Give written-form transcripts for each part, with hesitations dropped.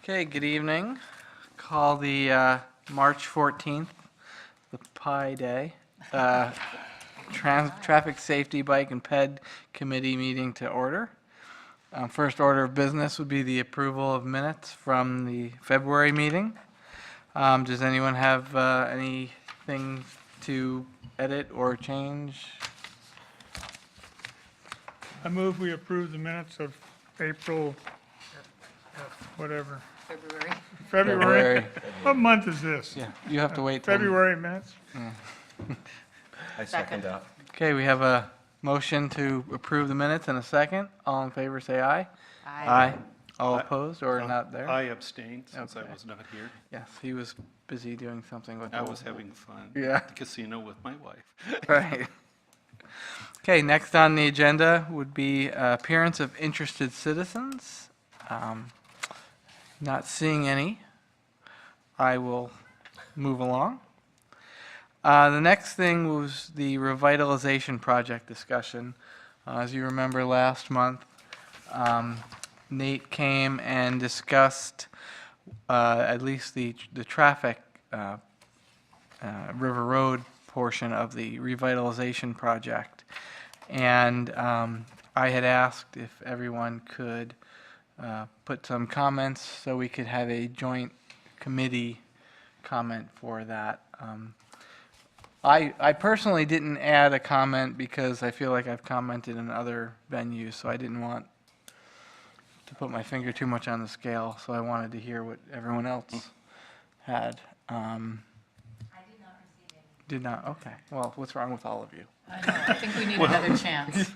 Okay, good evening. Call the March 14th, the Pi Day, Traffic Safety Bike and Ped Committee meeting to order. First order of business would be the approval of minutes from the February meeting. Does anyone have anything to edit or change? I move we approve the minutes of April, whatever. February. What month is this? Yeah, you have to wait till... February minutes? I second that. Okay, we have a motion to approve the minutes and a second. All in favor, say aye. Aye. All opposed or not there? I abstained since Okay. I was not here. Yes, he was busy doing something with... I was having fun Yeah. at the casino with my wife. Right. Okay, next on the agenda would be appearance of interested citizens. Not seeing any. I will move along. The next thing was the revitalization project discussion. As you remember last month, Nate came and discussed at least the traffic River Road portion of the revitalization project. And I had asked if everyone could put some comments so we could have a joint committee comment for that. I personally didn't add a comment because I feel like I've commented in other venues, so I didn't want to put my finger too much on the scale, so I wanted to hear what everyone else had. I did not receive any. Did not? Okay. Well, what's wrong with all of you? I know, I think we need another chance.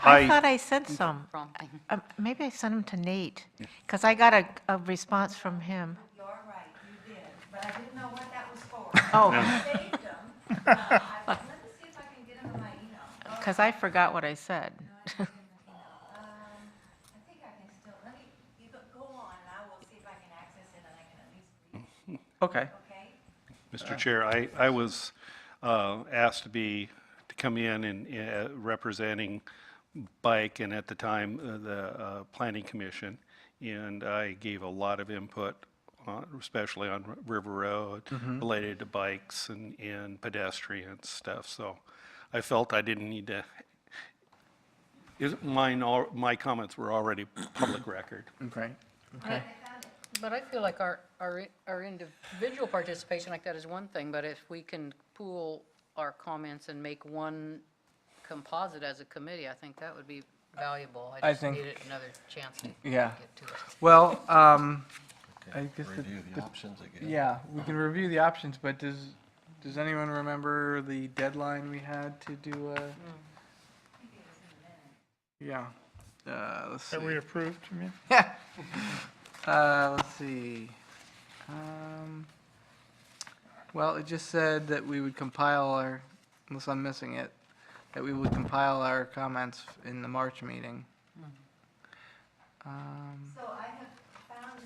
I thought I sent some. Prompting. Maybe I sent them to Nate, because I got a response from him. You're right, you did, but I didn't know what that was for. Oh, I saved them. Let me see if I can get them in my email. because I forgot what I said. I think I can still, you go on, and I will see if I can access it, and I can at least read it, Okay. okay? Mr. Chair, I was asked to come in and representing Bike and at the time the Planning Commission, and I gave a lot of input, especially on River Road, related to bikes and pedestrian stuff. So I felt I didn't need to. My comments were already public record. Okay. Okay. But I feel like our individual participation like that is one thing, but if we can pool our comments and make one composite as a committee, I think that would be valuable. I I just think- needed another chance to Yeah. get to it. Well, I guess Review the options again. yeah, we can review the options, but does anyone remember the deadline we had to do a? Yeah. Let's see. That we approved, you mean? Let's see. Well, it just said that we would compile unless I'm missing it, that we would compile our comments in the March meeting. So I have found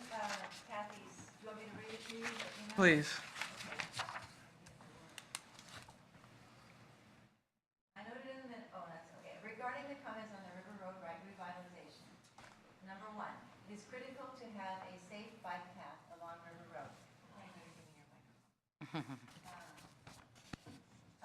Kathy's, do you want me to read it to you? Please. I noted in the minute, oh, that's okay. Regarding the comments on the River Road revitalization, number one, it is critical to have a safe bike path along River Road.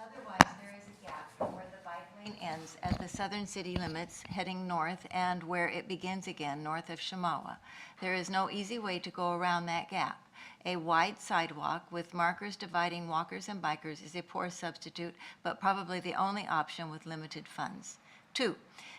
Otherwise, there is a gap from where the bike lane ends at the southern city limits heading north and where it begins again north of Shamawa. There is no easy way to go around that gap. A wide sidewalk with markers dividing walkers and bikers is a poor substitute, but probably the only option with limited funds. 2,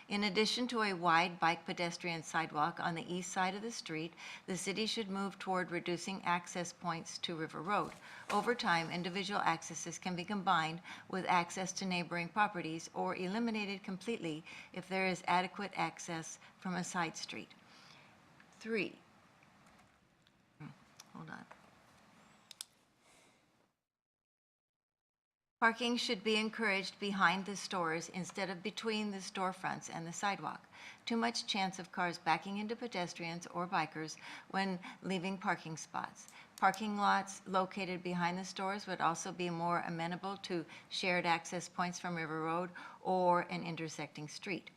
in addition to a wide bike pedestrian sidewalk on the east side of the street, the city should move toward reducing access points to River Road. Over time, individual accesses can be combined with access to neighboring properties or eliminated completely if there is adequate access from a side street. 3, hold on. Parking should be encouraged behind the stores instead of between the storefronts and the sidewalk. Too much chance of cars backing into pedestrians or bikers when leaving parking spots. Parking lots located behind the stores would also be more amenable to shared access points from River Road or an intersecting street.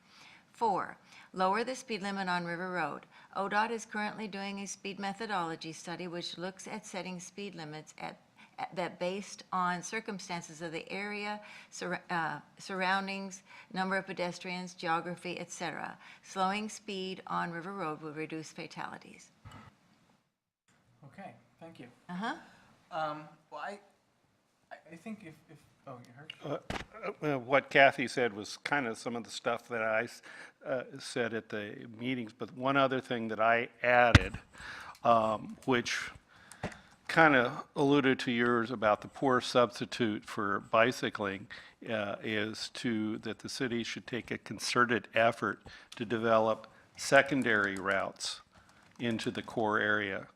4, lower the speed limit on River Road. ODOT is currently doing a speed methodology study which looks at setting speed limits that based on circumstances of the area, surroundings, number of pedestrians, geography, etc. Slowing speed on River Road will reduce fatalities. Okay, thank you. Uh-huh. Well, I think if, oh, you heard? What Kathy said was kind of some of the stuff that I said at the meetings, but one other thing that I added, which kind of alluded to yours about the poor substitute for bicycling, is that the city should take a concerted effort to develop secondary routes into the core area,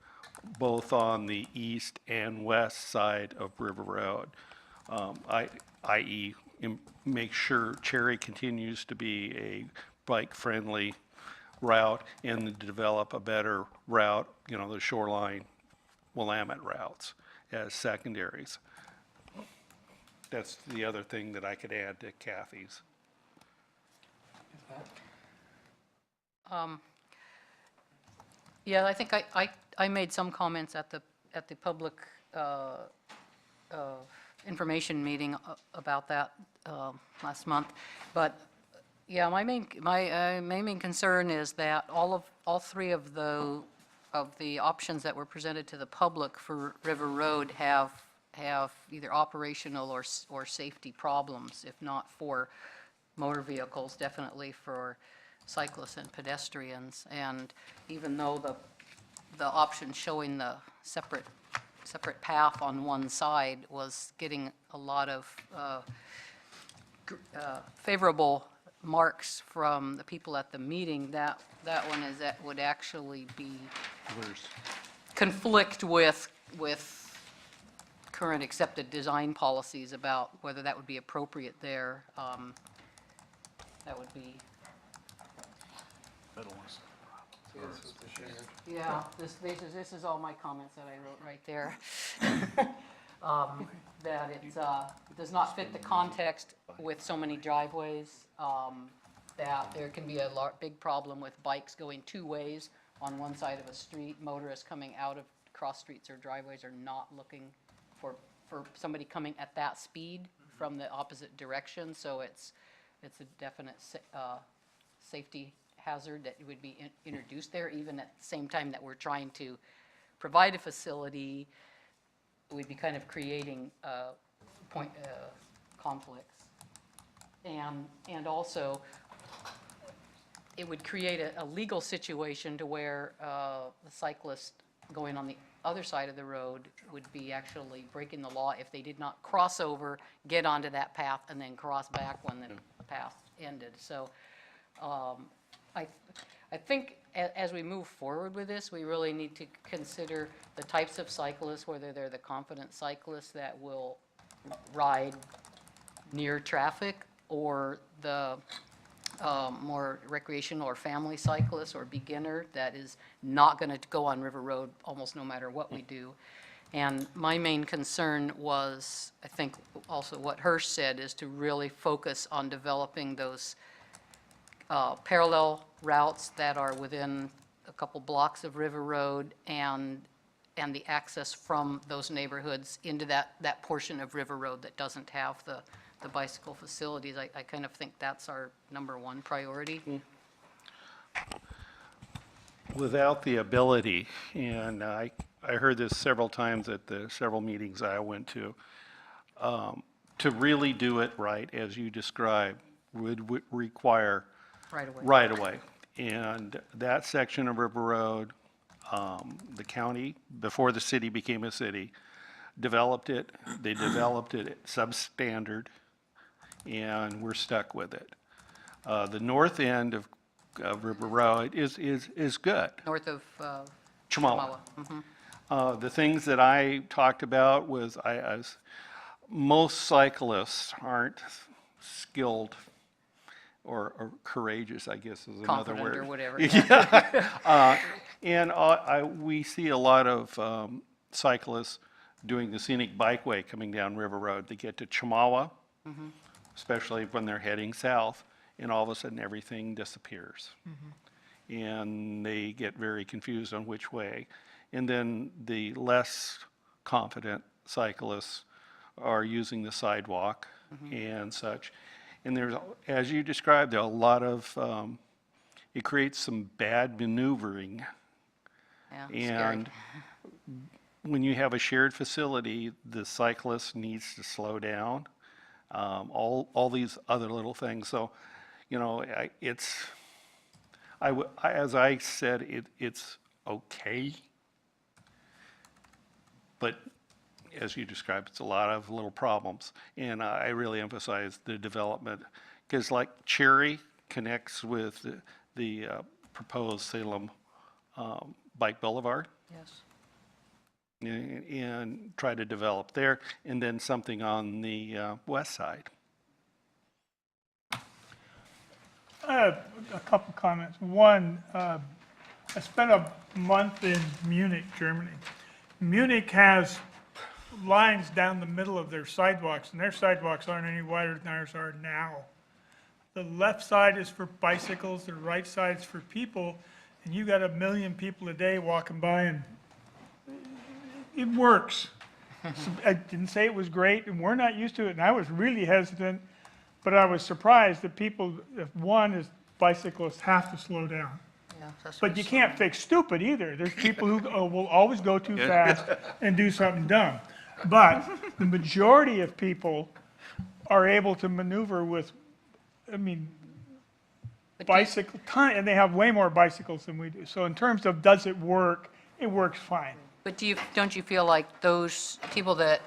both on the east and west side of River Road. I.e., make sure Cherry continues to be a bike-friendly route and to develop a better route, the shoreline Willamette routes as secondaries. That's the other thing that I could add to Kathy's. Yeah, I think I made some comments at the public information meeting about that last month. But yeah, my main concern is that all three of the options that were presented to the public for River Road have either operational or safety problems, if not for motor vehicles, definitely for cyclists and pedestrians. And even though the option showing the separate path on one side was getting a lot of favorable marks from the people at the meeting, that would actually be conflict with current accepted design policies about whether that would be appropriate there. That would be. Yeah, this is all my comments that I wrote right there. That it does not fit the context with so many driveways, that there can be a big problem with bikes going two ways on one side of a street. Motorists coming out of cross streets or driveways are not looking for somebody coming at that speed from the opposite direction, so it's a definite safety hazard that would be introduced there. Even at the same time that we're trying to provide a facility, we'd be kind of creating conflicts. And also, it would create a legal situation to where the cyclist going on the other side of the road would be actually breaking the law if they did not cross over, get onto that path, and then cross back when the path ended. So I think as we move forward with this, we really need to consider the types of cyclists, whether they're the confident cyclists that will ride near traffic, or the more recreational or family cyclist or beginner that is not going to go on River Road almost no matter what we do. And my main concern was, I think also what Hirsch said, is to really focus on developing those parallel routes that are within a couple blocks of River Road, and the access from those neighborhoods into that portion of River Road that doesn't have the bicycle facilities. I kind of think that's our number one priority. Without the ability, and I heard this several times at the several meetings I went to really do it right, as you described, would require Right away. right away. And that section of River Road, the county, before the city became a city, developed it. They developed it at substandard, and we're stuck with it. The north end of River Road is good. North of Chemawa. Mhm. The things that I talked about was most cyclists aren't skilled or courageous, I guess is another Confident word. or whatever. And we see a lot of cyclists doing the scenic bikeway coming down River Road. They get to Chemawa, especially when they're heading south, and all of a sudden everything disappears. And they get very confused on which way. And then the less confident cyclists are using the sidewalk and such. And there's, as you described, there are a lot of, it creates some bad maneuvering. Yeah, scary. And when you have a shared facility, the cyclist needs to slow down, all these other little things. So, you know, as I said, it's okay. But as you described, it's a lot of little problems. And I really emphasize the development, because like Cherry connects with the proposed Salem Bike Boulevard, Yes. and try to develop there, and then something on the west side. I have a couple comments. One, I spent a month in Munich, Germany. Munich has lines down the middle of their sidewalks, and their sidewalks aren't any wider than ours are now. The left side is for bicycles, the right side's for people, and you got 1 million people a day walking by, and it works. So I didn't say it was great, and we're not used to it, and I was really hesitant, but I was surprised that people, if one is bicyclists, have to slow down. Yeah, that's But what you it's- can't fix stupid either. There's people who will always go too fast and do something dumb. But the majority of people are able to maneuver with, I mean, But do you- bicycle, and they have way more bicycles than we do. So in terms of does it work, it works fine. But don't you feel like those people that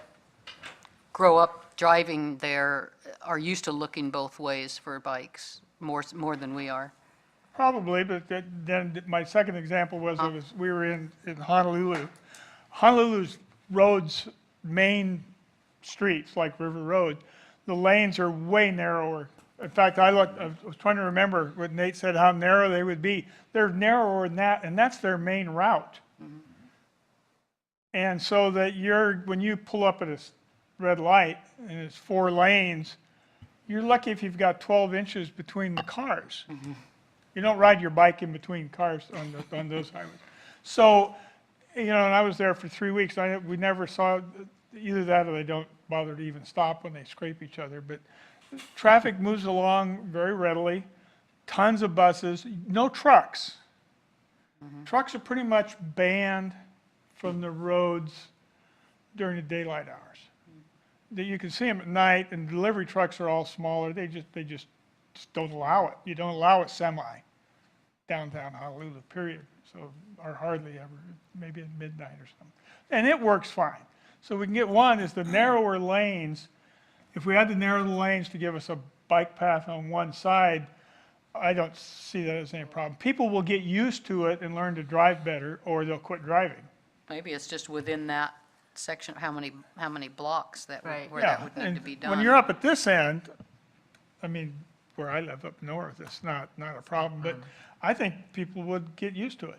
grow up driving there are used to looking both ways for bikes more than we are? Probably, but then my second example was, we were in Honolulu. Honolulu's roads, main streets like River Road, the lanes are way narrower. In fact, I was trying to remember what Nate said, how narrow they would be. They're narrower than that, and that's their main route. And so that when you pull up at a red light and it's 4 lanes, you're lucky if you've got 12 inches between the cars. You don't ride your bike in between cars on those highways. So, you know, and I was there for 3 weeks. We never saw either that or they don't bother to even stop when they scrape each other. But traffic moves along very readily. Tons of buses, no trucks. Trucks are pretty much banned from the roads during the daylight hours. You can see them at night, and delivery trucks are all smaller. They just don't allow it. You don't allow it semi downtown Honolulu, period. So, or hardly ever, maybe at midnight or something. And it works fine. So we can get one is the narrower lanes. If we had to narrow the lanes to give us a bike path on one side, I don't see that as any problem. People will get used to it and learn to drive better, or they'll quit driving. Maybe it's just within that section, how many blocks that, Right. where Yeah, that would need and to be done. when you're up at this end, I mean, where I live up north, it's not a problem, but I think people would get used to it.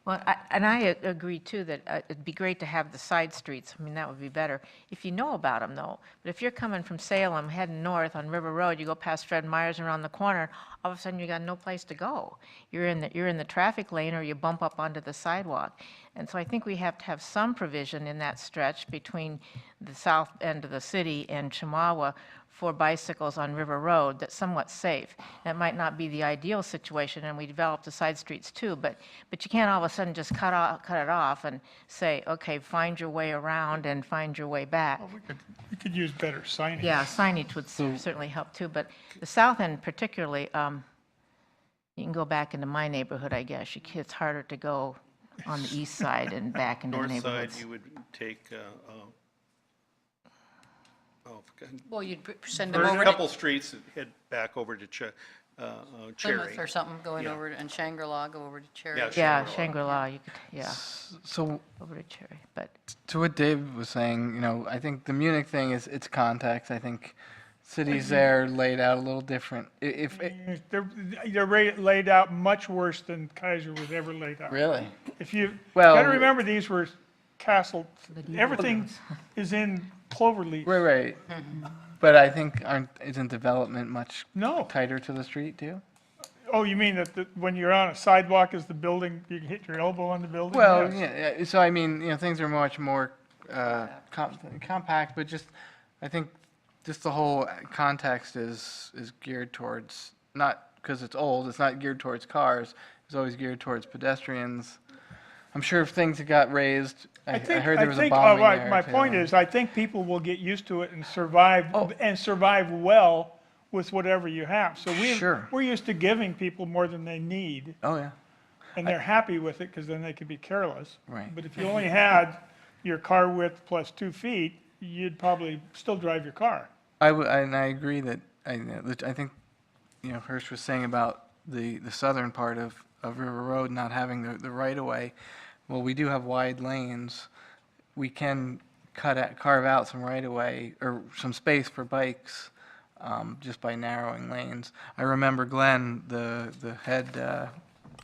Well, and I agree too that it'd be great to have the side streets. I mean, that would be better if you know about them though. But if you're coming from Salem, heading north on River Road, you go past Fred Meyer's around the corner, all of a sudden you got no place to go. You're in the traffic lane or you bump up onto the sidewalk. And so I think we have to have some provision in that stretch between the south end of the city and Chemawa for bicycles on River Road that's somewhat safe. That might not be the ideal situation, and we develop the side streets too, but you can't all of a sudden just cut it off and say, okay, find your way around and find your way back. We could use better signage. Yeah, signage would certainly help too, but the south end particularly, you can go back into my neighborhood, I guess. It's harder to go on the east side and back into the North side, neighborhoods. you would take, Well, you'd send them there's over a to couple streets that head back over to Plymouth Cherry. or something, going Yeah. over, and Shangri-La, go over to Cherry. Yeah, Yeah, Shangri-La. Shangri-La, you could, yeah, So over to Cherry, but. to what Dave was saying, you know, I think the Munich thing is it's context. I think cities there laid out a little different. If They're laid out much worse than Kaiser was ever laid out. really, If you, Well- gotta remember, these were castle, everything is in clover leaf. right. But I think isn't development much No. tighter to the street too? Oh, you mean that when you're on a sidewalk, is the building, you can hit your elbow on the building? Well, Yes. yeah, so I mean, things are much more compact, but just, I think, just the whole context is geared towards, not because it's old, it's not geared towards cars, it's always geared towards pedestrians. I'm sure if things got raised, I heard there was a bombing there My too. point is, I think people will get used to it and survive, Oh. and survive well with whatever you have. So Sure. we're used to giving people more than they need, Oh, yeah, and they're happy with it, because then they could be careless. Right. But if you only had your car width plus 2 feet, you'd probably still drive your car. and I agree that, I think, Hirsch was saying about the southern part of River Road not having the right-of-way. Well, we do have wide lanes. We can carve out some right-of-way, or some space for bikes, just by narrowing lanes. I remember Glenn, the head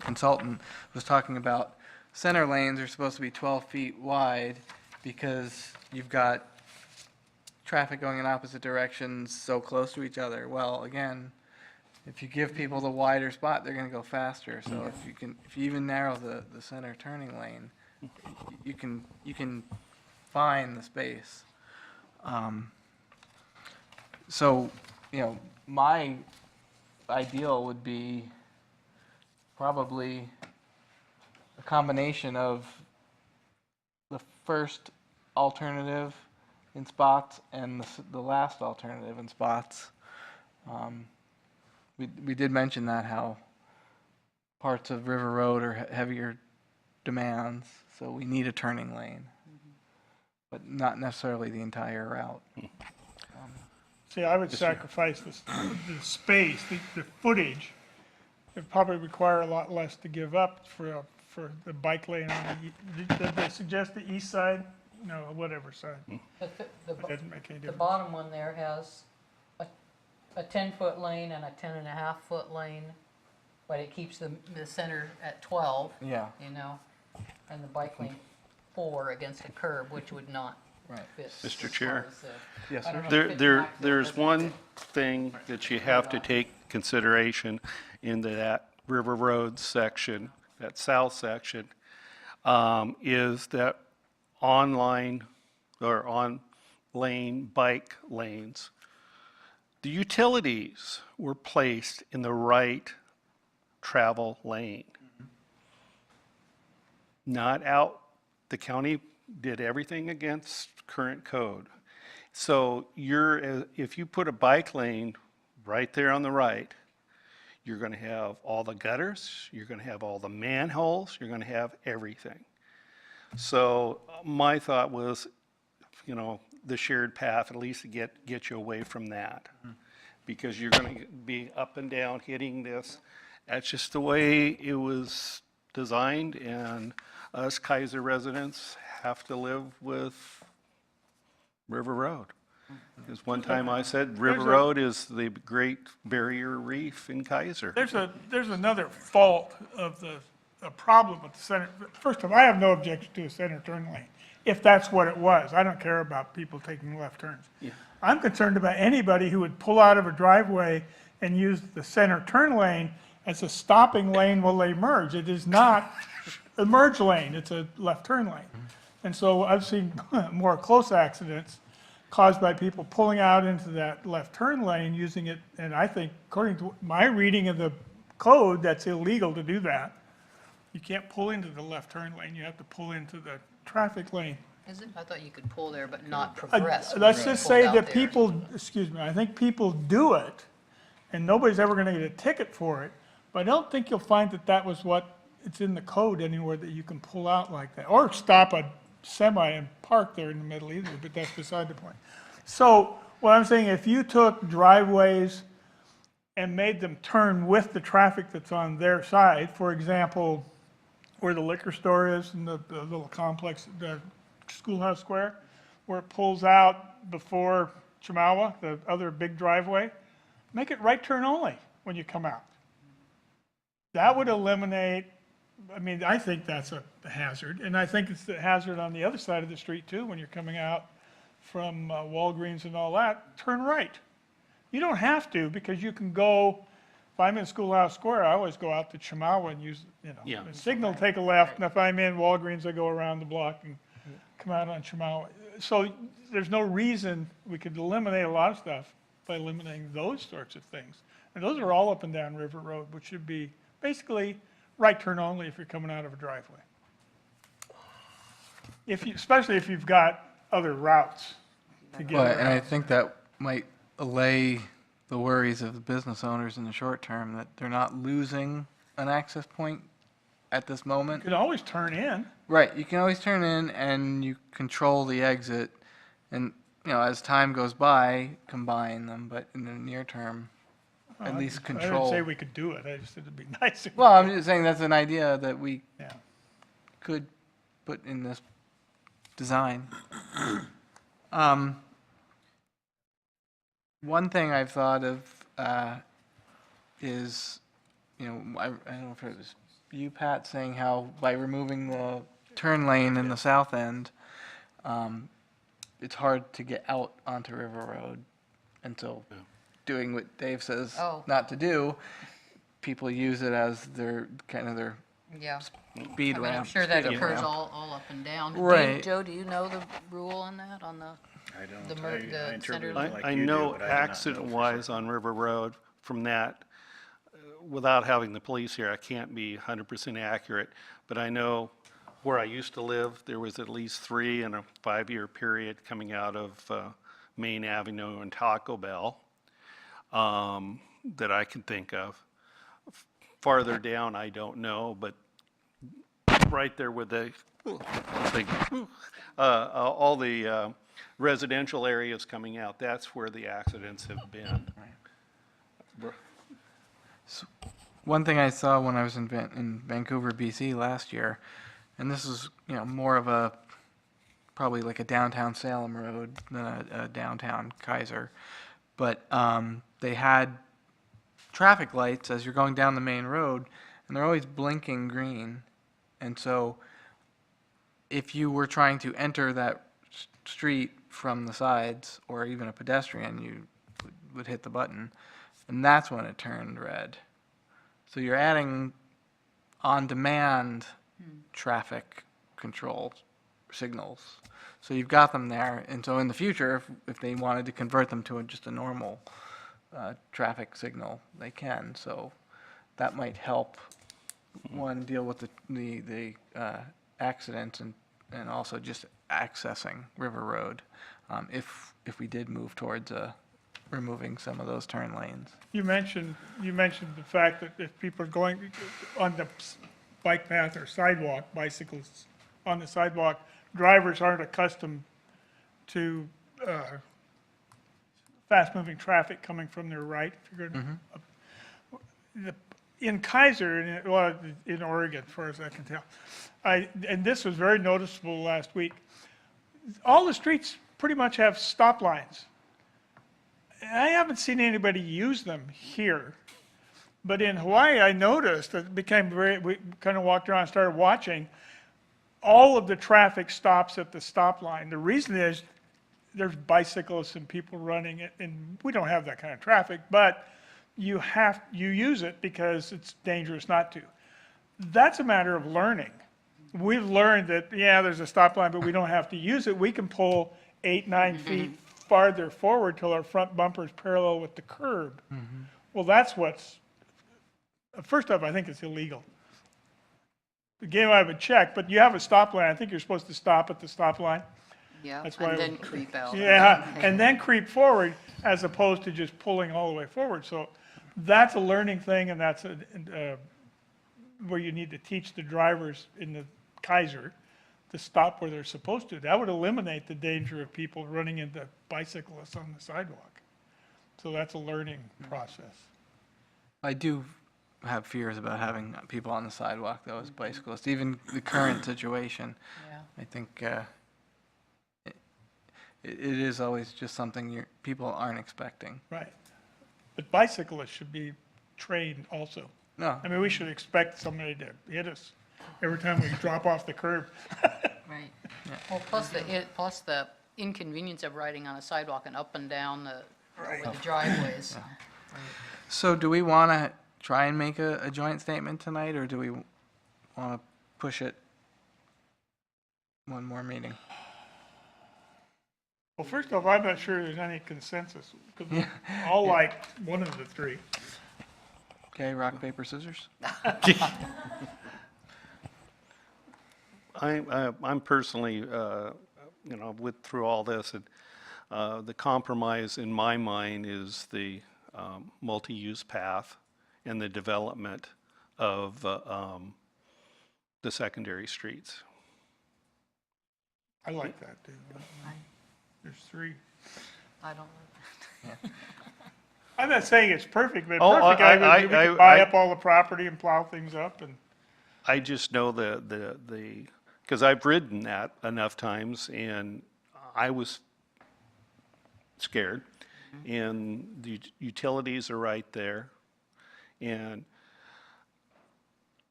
consultant, was talking about center lanes are supposed to be 12 feet wide because you've got traffic going in opposite directions so close to each other. Well, again, if you give people the wider spot, they're going to go faster. So if you even narrow the center turning lane, you can find the space. So, my ideal would be probably a combination of the first alternative in spots and the last alternative in spots. We did mention that, how parts of River Road are heavier demands, so we need a turning lane, but not necessarily the entire route. See, I would sacrifice the space, the footage. It'd probably require a lot less to give up for the bike lane on did they suggest the east side? No, whatever side. But It doesn't make any the difference. bottom one there has a 10-foot lane and a 10.5-foot lane, but it keeps the center at 12, Yeah, and the bike lane 4 against a curb, which would not right. fit. Mr. as Chair? far as the- Yes, I don't sir. know if it's There's Maxville, but one thing that you have to take consideration in that River Road section, that south section, is that on lane bike lanes. The utilities were placed in the right travel lane. Not out, the county did everything against current code. So if you put a bike lane right there on the right, you're going to have all the gutters, you're going to have all the manholes, you're going to have everything. So my thought was, the shared path, at least to get you away from that. Because you're going to be up and down hitting this. That's just the way it was designed, and us Kaiser residents have to live with River Road. Because one time I said River Road is the great barrier reef in Kaiser. There's another fault of a problem with the center. First of all, I have no objection to a center turn lane, if that's what it was. I don't care about people taking left turns. Yeah. I'm concerned about anybody who would pull out of a driveway and use the center turn lane as a stopping lane while they merge. It is not a merge lane, it's a left turn lane. And so I've seen more close accidents caused by people pulling out into that left turn lane using it, and I think, according to my reading of the code, that's illegal to do that. You can't pull into the left turn lane, you have to pull into the traffic lane. Is it? I thought you could pull there but not progress. when Let's you just pulled say out that there. people, excuse me, I think people do it, and nobody's ever gonna get a ticket for it, but I don't think you'll find that that was what, it's in the code anywhere that you can pull out like that, or stop a semi and park there in the middle either, but that's beside the point. So, what I'm saying, if you took driveways and made them turn with the traffic that's on their side, for example, where the liquor store is in the little complex, the Schoolhouse Square, where it pulls out before Chimawa, the other big driveway, make it right turn only when you come out. That would eliminate, I think that's a hazard, and I think it's a hazard on the other side of the street too, when you're coming out from Walgreens and all that, turn right. You don't have to, because you can go, if I'm in Schoolhouse Square, I always go out to Chemawa and use, Yeah. the signal, take a left, and if I'm in Walgreens, I go around the block and come out on Chemawa. So there's no reason we could eliminate a lot of stuff by eliminating those sorts of things. And those are all up and down River Road, which should be basically right turn only if you're coming out of a driveway. Especially if you've got other routes to get Well, and I around. think that might allay the worries of the business owners in the short term, that they're not losing an access point at this You moment. could always turn in. Right, you can always turn in and you control the exit, and, as time goes by, combine them, but in the near term, at least I didn't control. say we could do it, I just said it'd be nice. if- Well, I'm just saying that's an idea that we Yeah. could put in this design. One thing I've thought of is, I don't know if it was you, Pat, saying how by removing the turn lane in the south end, it's hard to get out onto River Road. And so doing what Dave says Oh. not to do, people use it as their Yeah. speed I mean, ramp. I'm sure that speed occurs ramp. all up and down. Right. Joe, do you know the rule on that, on the? I don't. The mer- the interpret center it line? like I you do, know but I do not know for accident-wise certain. on River Road from that, without having the police here, I can't be 100% accurate, but I know where I used to live, there was at least 3 in a 5-year period coming out of Main Avenue and Taco Bell that I can think of. Farther down, I don't know, but right there with the, all the residential areas coming out, that's where the accidents have been. One thing I saw when I was in Vancouver, BC last year, and this is, more of a, probably like a downtown Salem road than a downtown Kaiser, but they had traffic lights as you're going down the main road, and they're always blinking green. And so if you were trying to enter that street from the sides, or even a pedestrian, you would hit the button, and that's when it turned red. So you're adding on-demand traffic control signals. So you've got them there, and so in the future, if they wanted to convert them to just a normal traffic signal, they can. So that might help, one, deal with the accidents and also just accessing River Road, if we did move towards removing some of those turn lanes. You mentioned the fact that if people are going on the bike path or sidewalk, bicyclists on the sidewalk, drivers aren't accustomed to fast-moving traffic coming from their right. If you're going in Kaiser, in Oregon, as far as I can tell, and this was very noticeable last week, all the streets pretty much have stop lines. I haven't seen anybody use them here, but in Hawaii, I noticed that it became we kind of walked around and started watching. All of the traffic stops at the stop line. The reason is there's bicyclists and people running it, and we don't have that kind of traffic, but you use it because it's dangerous not to. That's a matter of learning. We've learned that, yeah, there's a stop line, but we don't have to use it. We can pull 8, 9 feet farther forward till our front bumper is parallel with the curb. Well, that's first off, I think it's illegal. Again, I haven't checked, but you have a stop line. I think you're supposed to stop at the stop line. Yeah, That's why and I then creep out. Yeah, and then creep forward as opposed to just pulling all the way forward. So that's a learning thing, and that's where you need to teach the drivers in the Kaiser to stop where they're supposed to. That would eliminate the danger of people running into bicyclists on the sidewalk. So that's a learning process. I do have fears about having people on the sidewalk, though, as bicyclists, even the current situation. Yeah. I think it is always just something people aren't expecting. Right. But bicyclists should be trained also. No, I mean, we should expect somebody to hit us every time we drop off the curb. Right. Well, plus the inconvenience of riding on a sidewalk and up and down the driveways. So do we want to try and make a joint statement tonight, or do we want to push it one more meeting? Well, first off, I'm not sure there's any consensus, because we all like one of the three. Okay, rock, paper, scissors? I'm personally, you know, through all this, the compromise in my mind is the multi-use path and the development of the secondary streets. I like that, too. There's three. I don't, I'm not saying it's perfect, but Oh, perfect, we could buy up all the property and plow things up, and I just know because I've ridden that enough times, and I was scared. And the utilities are right there. And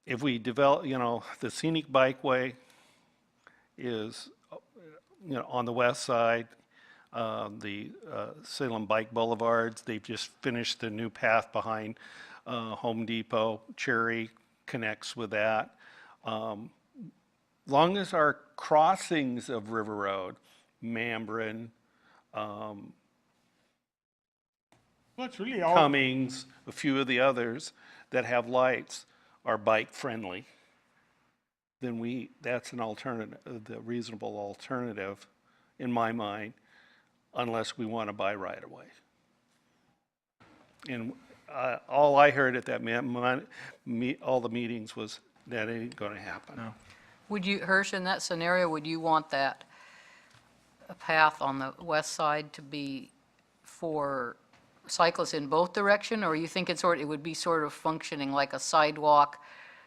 if we develop, you know, the scenic bikeway is, you know, on the west side, the Salem Bike Boulevards, they've just finished the new path behind Home Depot. Cherry connects with that. Long as our crossings of River Road, Mambrin, well, it's really all, Cummings, a few of the others that have lights are bike friendly, then that's an alternative, the reasonable alternative in my mind, unless we want to buy right away. And all I heard at that all the meetings was that ain't going to happen. No. would you, Hirsch, in that scenario, would you want that path on the west side to be for cyclists in both direction, or you think it would be sort of functioning like a sidewalk?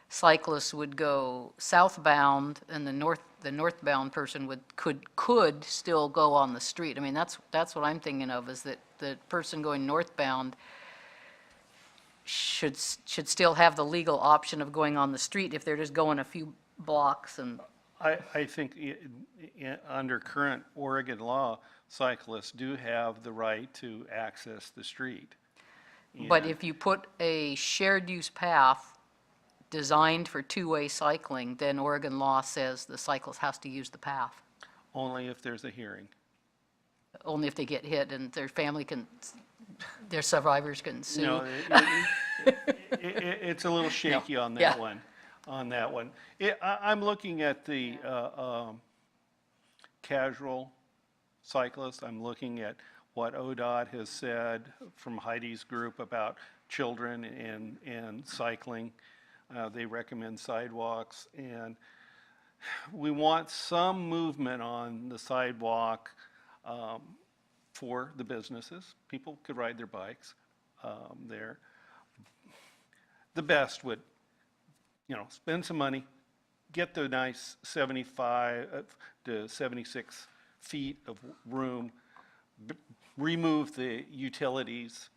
Cyclists would go southbound, and the northbound person could still go on the street. I mean, that's what I'm thinking of, is that the person going northbound should still have the legal option of going on the street if they're just going a few blocks and. I think under current Oregon law, cyclists do have the right to access the street. But And if you put a shared use path designed for two-way cycling, then Oregon law says the cyclist has to use the path, only if there's a hearing. only if they get hit and their family their survivors can sue. No, it's a little shaky on Yeah. that one, I'm looking at the casual cyclist. I'm looking at what ODOT has said from Heidi's group about children and cycling. They recommend sidewalks, and we want some movement on the sidewalk for the businesses. People could ride their bikes there. The best would, you know, spend some money, get the nice 75 to 76 feet of room, remove the utilities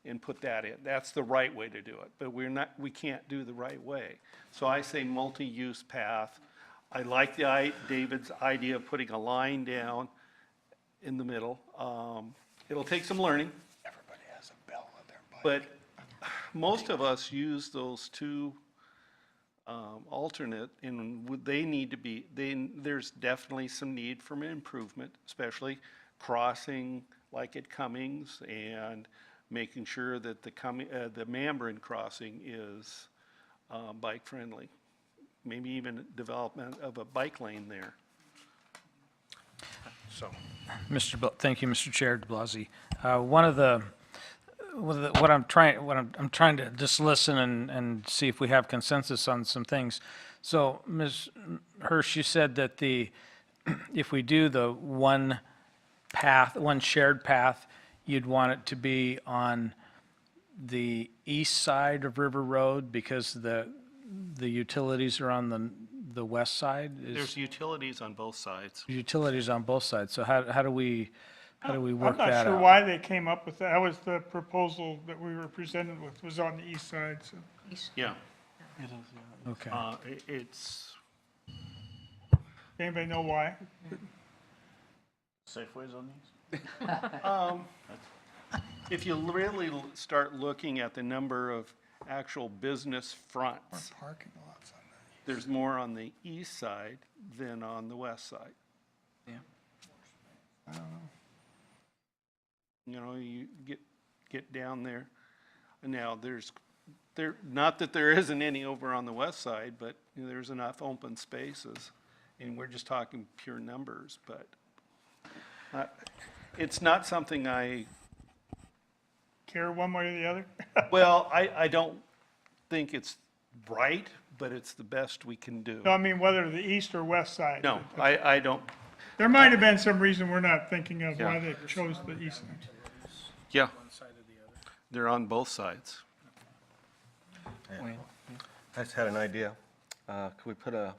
and put that in. That's the right way to do it, but we can't do the right way. So I say multi-use path. I like David's idea of putting a line down in the middle. It'll take some learning. everybody has a bell on their bike. But most of us use those two alternate, and they need to be, there's definitely some need for improvement, especially crossing like at Cummings and making sure that the Mambrin crossing is bike friendly. Maybe even development of a bike lane there. So. Thank you, Mr. Chair de Blasi. What I'm trying to just listen and see if we have consensus on some things. So, Ms. Hirsch, you said that if we do the one shared path, you'd want it to be on the east side of River Road because the utilities are on the west side? There's utilities on both sides. Utilities on both sides, so how do we work I'm that out? not sure why they came up with that. That was the proposal that we were presented with, was on the east side, so. Yeah. Okay. It's, Anybody know why? Safeways on these? If you really start looking at the number of actual business fronts, Parking lots on that. there's more on the east side than on the west side. Yeah. You know, you get down there. Now, not that there isn't any over on the west side, but you know, there's enough open spaces. And we're just talking pure numbers, but it's not something Care one way or the other? well, I don't think it's right, but it's the best we can do. No, I mean, whether the east or west side. No, I don't, There might have been some reason we're not thinking of why Yeah. they chose the east side. yeah. They're on both sides. Wayne? I just had an idea. Could we put a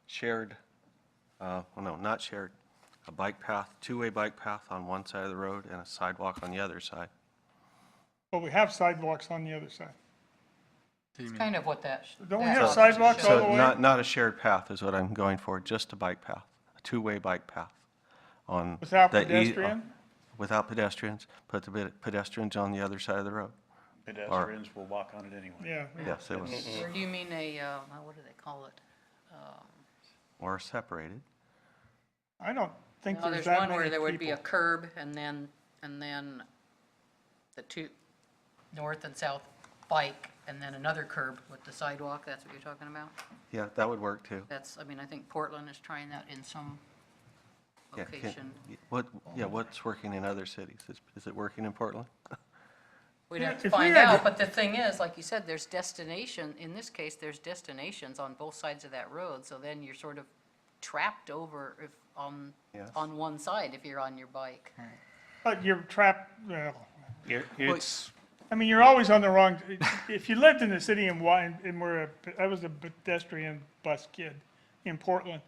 shared, well, no, not shared, a bike path, two-way bike path on one side of the road and a sidewalk on the other side? Well, we have sidewalks on the other side. It's kind of what that. Don't we that have option sidewalks shows. all the So way? not a shared path is what I'm going for, just a bike path, a two-way bike path on. Without the pedestrian? Without pedestrians, put the pedestrians on the other side of the road. Pedestrians will walk on it anyway. Yeah. Yes, they will, Or do you mean what do they call it? or separated. I don't think No, there's there's that one where many there would be a people. curb and then the two, north and south bike, and then another curb with the sidewalk. That's what you're talking about? Yeah, that would work too. I mean, I think Portland is trying that in some Yeah, location. what's working in other cities? Is it working in Portland? We'd Yeah, have to if we find had- out, but the thing is, like you said, there's destination, in this case, there's destinations on both sides of that road, so then you're sort of trapped over Yes. on one side if you're on your bike. But you're trapped, well, It's, I mean, you're always on the wrong, if you lived in the city and I was a pedestrian bus kid in Portland,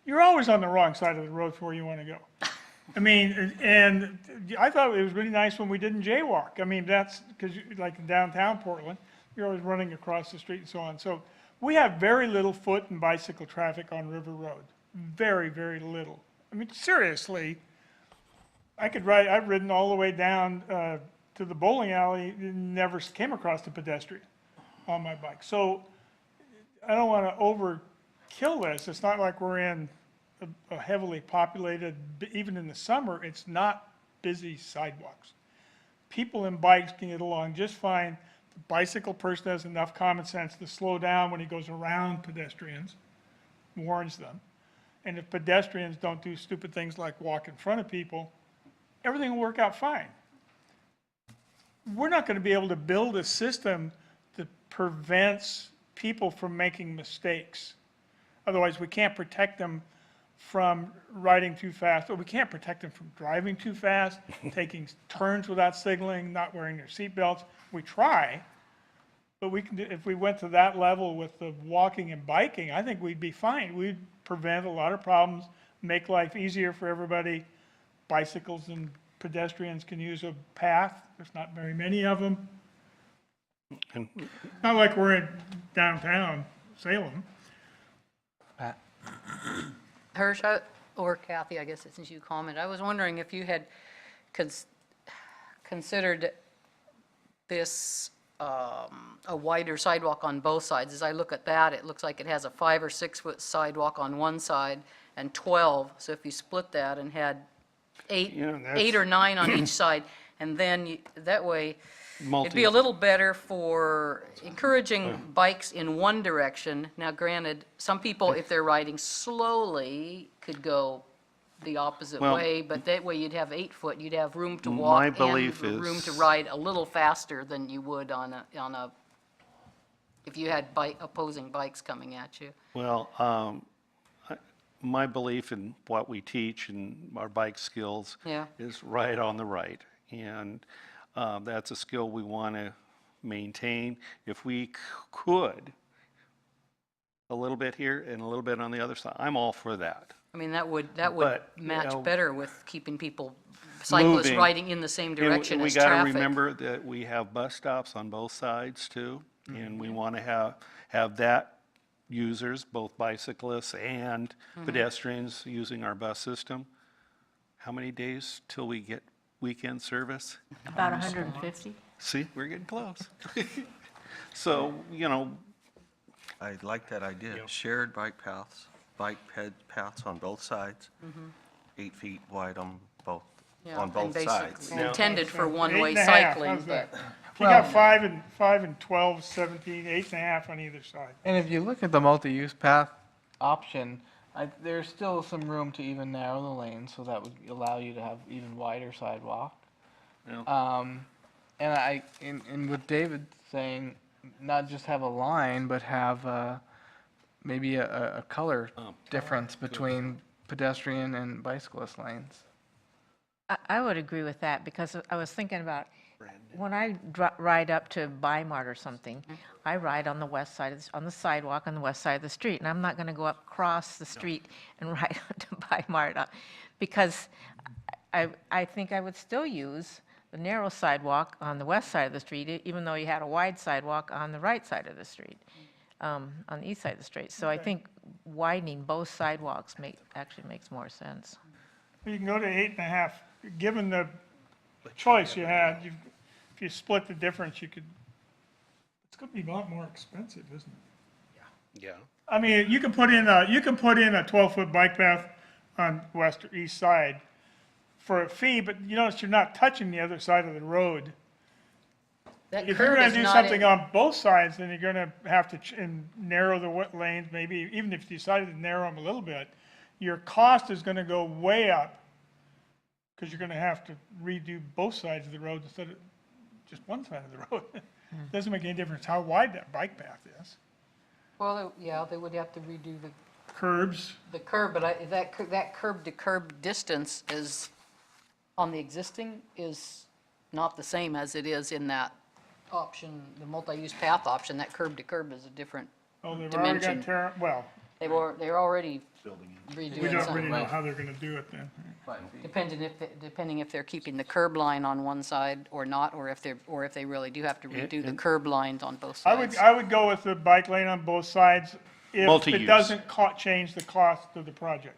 you're always on the wrong side of the road for where you want to go. I mean, and I thought it was really nice when we didn't jaywalk. I mean, that's because like in downtown Portland, you're always running across the street and so on. So we have very little foot and bicycle traffic on River Road. Very, very little. I mean, seriously, I've ridden all the way down to the bowling alley, never came across a pedestrian on my bike. So I don't want to overkill this. It's not like we're in a heavily populated, even in the summer, it's not busy sidewalks. People and bikes can get along just fine. The bicycle person has enough common sense to slow down when he goes around pedestrians, warns them. And if pedestrians don't do stupid things like walk in front of people, everything will work out fine. We're not going to be able to build a system that prevents people from making mistakes. Otherwise, we can't protect them from riding too fast, or we can't protect them from driving too fast, taking turns without signaling, not wearing their seatbelts. We try, but we can do, if we went to that level with the walking and biking, I think we'd be fine. We'd prevent a lot of problems, make life easier for everybody. Bicycles and pedestrians can use a path. There's not very many of them. and Not like we're in downtown Salem. Pat? Hirsch, or Kathy, I guess since you commented, I was wondering if you had considered this a wider sidewalk on both sides. As I look at that, it looks like it has a 5 or 6 foot sidewalk on one side and 12. So if you split that and had 8 You know, that's- 8 or 9 on each side, and then that way, it'd be a little better for encouraging bikes in one direction. Now granted, some people, if they're riding slowly, could go the opposite Well, way, but that way you'd have 8 foot, you'd have room to my walk and belief room to is- ride a little faster than you would on a, if you had opposing bikes coming at you. well, my belief in what we teach and our bike skills Yeah. is right on the right. And that's a skill we want to maintain. If we could, a little bit here and a little bit on the other side, I'm all for that. I mean, that would But, you match know, better with keeping people, cyclists moving. riding in the same And direction we as got to traffic. remember that we have bus stops on both sides too. And we want to have that users, both bicyclists and pedestrians using our bus system, how many days till we get weekend service? About 150? See, we're getting close. So, you know, I like that idea. Shared bike paths, paths on both sides, 8 feet wide on both, Yeah, on both and sides. basically Intended for one-way 8.5, cycling, how's that? but If you got 5 and 12, 17, 8.5 on either side. And if you look at the multi-use path option, there's still some room to even narrow the lane, so that would allow you to have even wider sidewalk. Yeah. And with David saying, not just have a line, but have maybe a color difference between pedestrian and bicyclist lanes. I would agree with that, because I was thinking about, when I ride up to Bimart or something, I ride on the west side, on the sidewalk on the west side of the street, and I'm not going to go up across the street and ride to Bimart, because I think I would still use the narrow sidewalk on the west side of the street, even though you had a wide sidewalk on the right side of the street, on the east side of the street. So I think widening both sidewalks actually makes more sense. You can go to 8.5, given the choice you had, if you split the difference, you could, it's gonna be a lot more expensive, isn't it? Yeah. I mean, you can put in a 12-foot bike path on west or east side for a fee, but you notice you're not touching the other side of the road. that If you're curve gonna is do not something in, on both sides, then you're gonna have to narrow the lanes, maybe, even if you decided to narrow them a little bit, your cost is gonna go way up, because you're gonna have to redo both sides of the road instead of just one side of the road. Doesn't make any difference how wide that bike path is. well, yeah, they would have to redo Curbs, the curb, but that curb-to-curb distance is, on the existing, is not the same as it is in that option, the multi-use path option. That curb-to-curb is a different, oh, they've already got Dimension. well, they're already we redoing don't something. really know how they're gonna do it then. Depending if they're keeping the curb line on one side or not, or if they really do have to redo the curb lines on both sides. I would go with the bike lane on both sides if it Multi-use. doesn't change the cost of the project.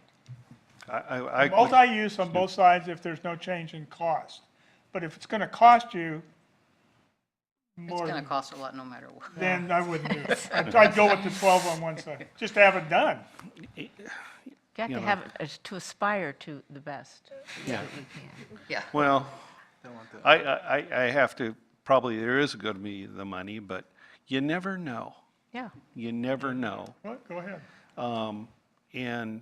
I Multi-use on both sides if there's no change in cost. But if it's gonna cost you It's more, gonna cost a lot no matter what. then I wouldn't do it. I'd go with the 12 on one side, just to have it done. You have You to know. have it to aspire to the best. Yeah. Yeah. Well, I have to, probably there is going to be the money, but you never know. Yeah. You never know. What? Go ahead. And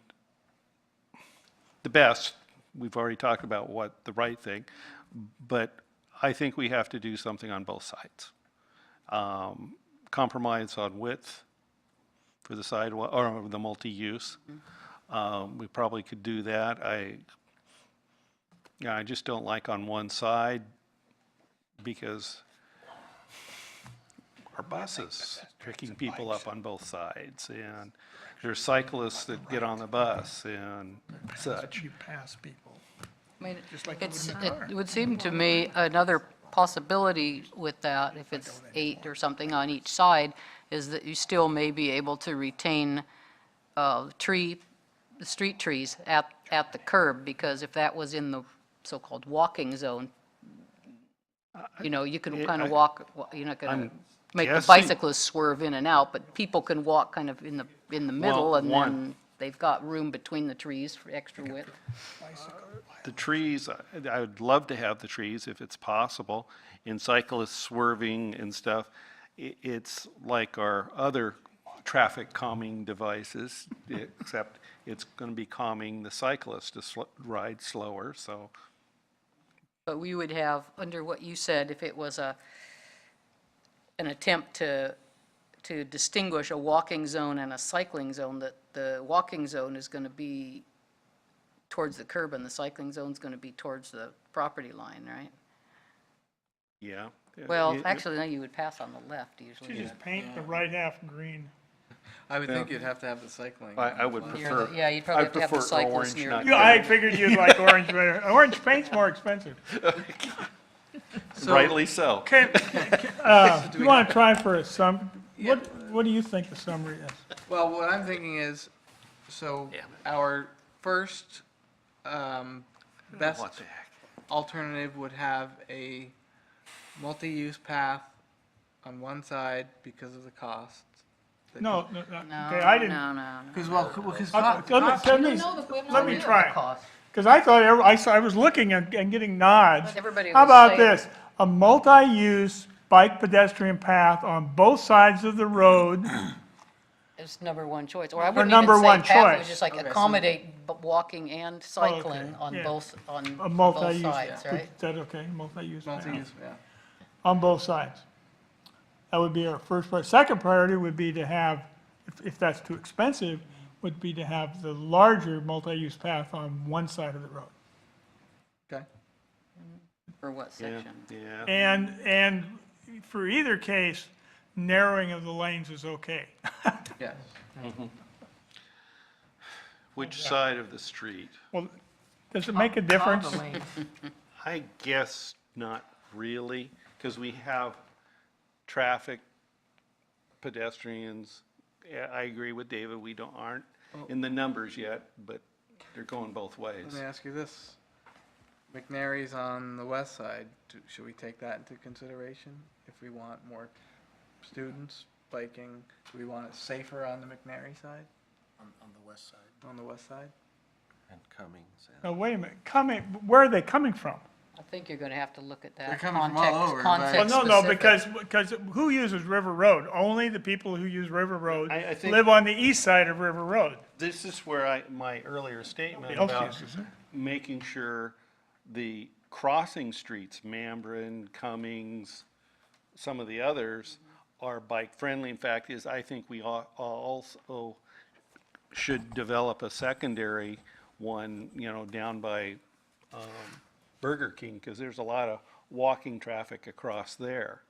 the best, we've already talked about what the right thing, but I think we have to do something on both sides. Compromise on width for the sidewalk, or the multi-use. We probably could do that. I just don't like on one side because our buses picking people up on both sides, and there's cyclists that get on the bus and such. You pass people. I mean, like you would in a car. it would seem to me another possibility with that, if it's 8 or something on each side, is that you still may be able to retain the street trees at the curb, because if that was in the so-called walking zone, you can kind of walk, you're not going to I'm make the guessing- bicyclists swerve in and out, but people can walk kind of in the middle, Well, and then they've got room between the trees for extra width. The trees, I would love to have the trees if it's possible, and cyclists swerving and stuff. It's like our other traffic calming devices, except it's going to be calming the cyclist to ride slower, so. But we would have, under what you said, if it was an attempt to distinguish a walking zone and a cycling zone, that the walking zone is going to be towards the curb and the cycling zone is going to be towards the property line, right? Yeah. Well, actually, no, you would pass on the left You usually. just paint the right half green. I would think you'd have to have the cycling. I would Near prefer. Yeah, you'd probably have to have the I prefer cyclists orange, near. not Yeah, I figured you'd like orange better. Orange paint's more expensive. Rightly so. Okay, you want to try for a what do you think the summary is? Well, what I'm thinking is, so our first best What the heck? alternative would have a multi-use path on one side because of the costs. No, no, no, No, okay, I didn't, no. Because, well, because let me try. Because I thought, I was looking and getting nods. But everybody How was about saying- this? A multi-use bike pedestrian path on both sides of the road. It's number one choice, or I wouldn't number even say one path, it was choice. just like Okay, so- accommodate walking and cycling on yeah. both, on A both multi-use, sides, is right? that okay, multi-use path? multi-use, yeah. On both sides. That would be our first priority. Second priority would be to have, if that's too expensive, would be to have the larger multi-use path on one side of the road. Okay. For what Yeah, section? yeah. And for either case, narrowing of the lanes is okay. Yes. Which side of the street? Well, does it make a difference? I guess not really, because we have traffic, pedestrians. Yeah, I agree with David, we aren't in the numbers yet, but they're going both ways. Let me ask you this. McNary's on the west side. Should we take that into consideration if we want more students biking? Do we want it safer on the McNary side, On the west side. on the west side? And Cummings. Now, wait a minute, where are they coming from? I think you're gonna have to look at that. They're coming from all context- over, but- context Well, no, specific. because who uses River Road? Only the people who use River Road I think- live on the east side of River Road. This is where my earlier statement Nobody else about uses it. making sure the crossing streets, Mambrin, Cummings, some of the others, are bike-friendly. In fact, I think we also should develop a secondary one, down by Burger King, because there's a lot of walking traffic across there.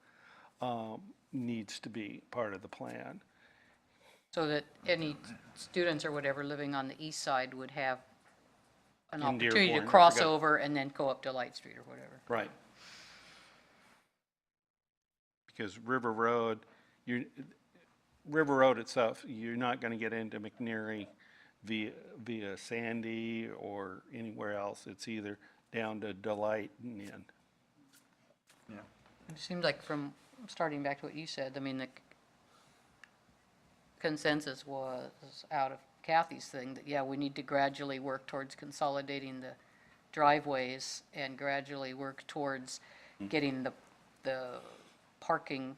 Needs to be part of the plan. So that any students or whatever living on the east side would have an In opportunity to Dearborn, I cross forgot. over and then go up to Light Street or whatever. Right. Because River Road itself, you're not gonna get into McNary via Sandy or anywhere else. It's either down to Delight and in. It seems like from, starting back to what you said, I mean, the consensus was out of Kathy's thing that, yeah, we need to gradually work towards consolidating the driveways and gradually work towards getting the parking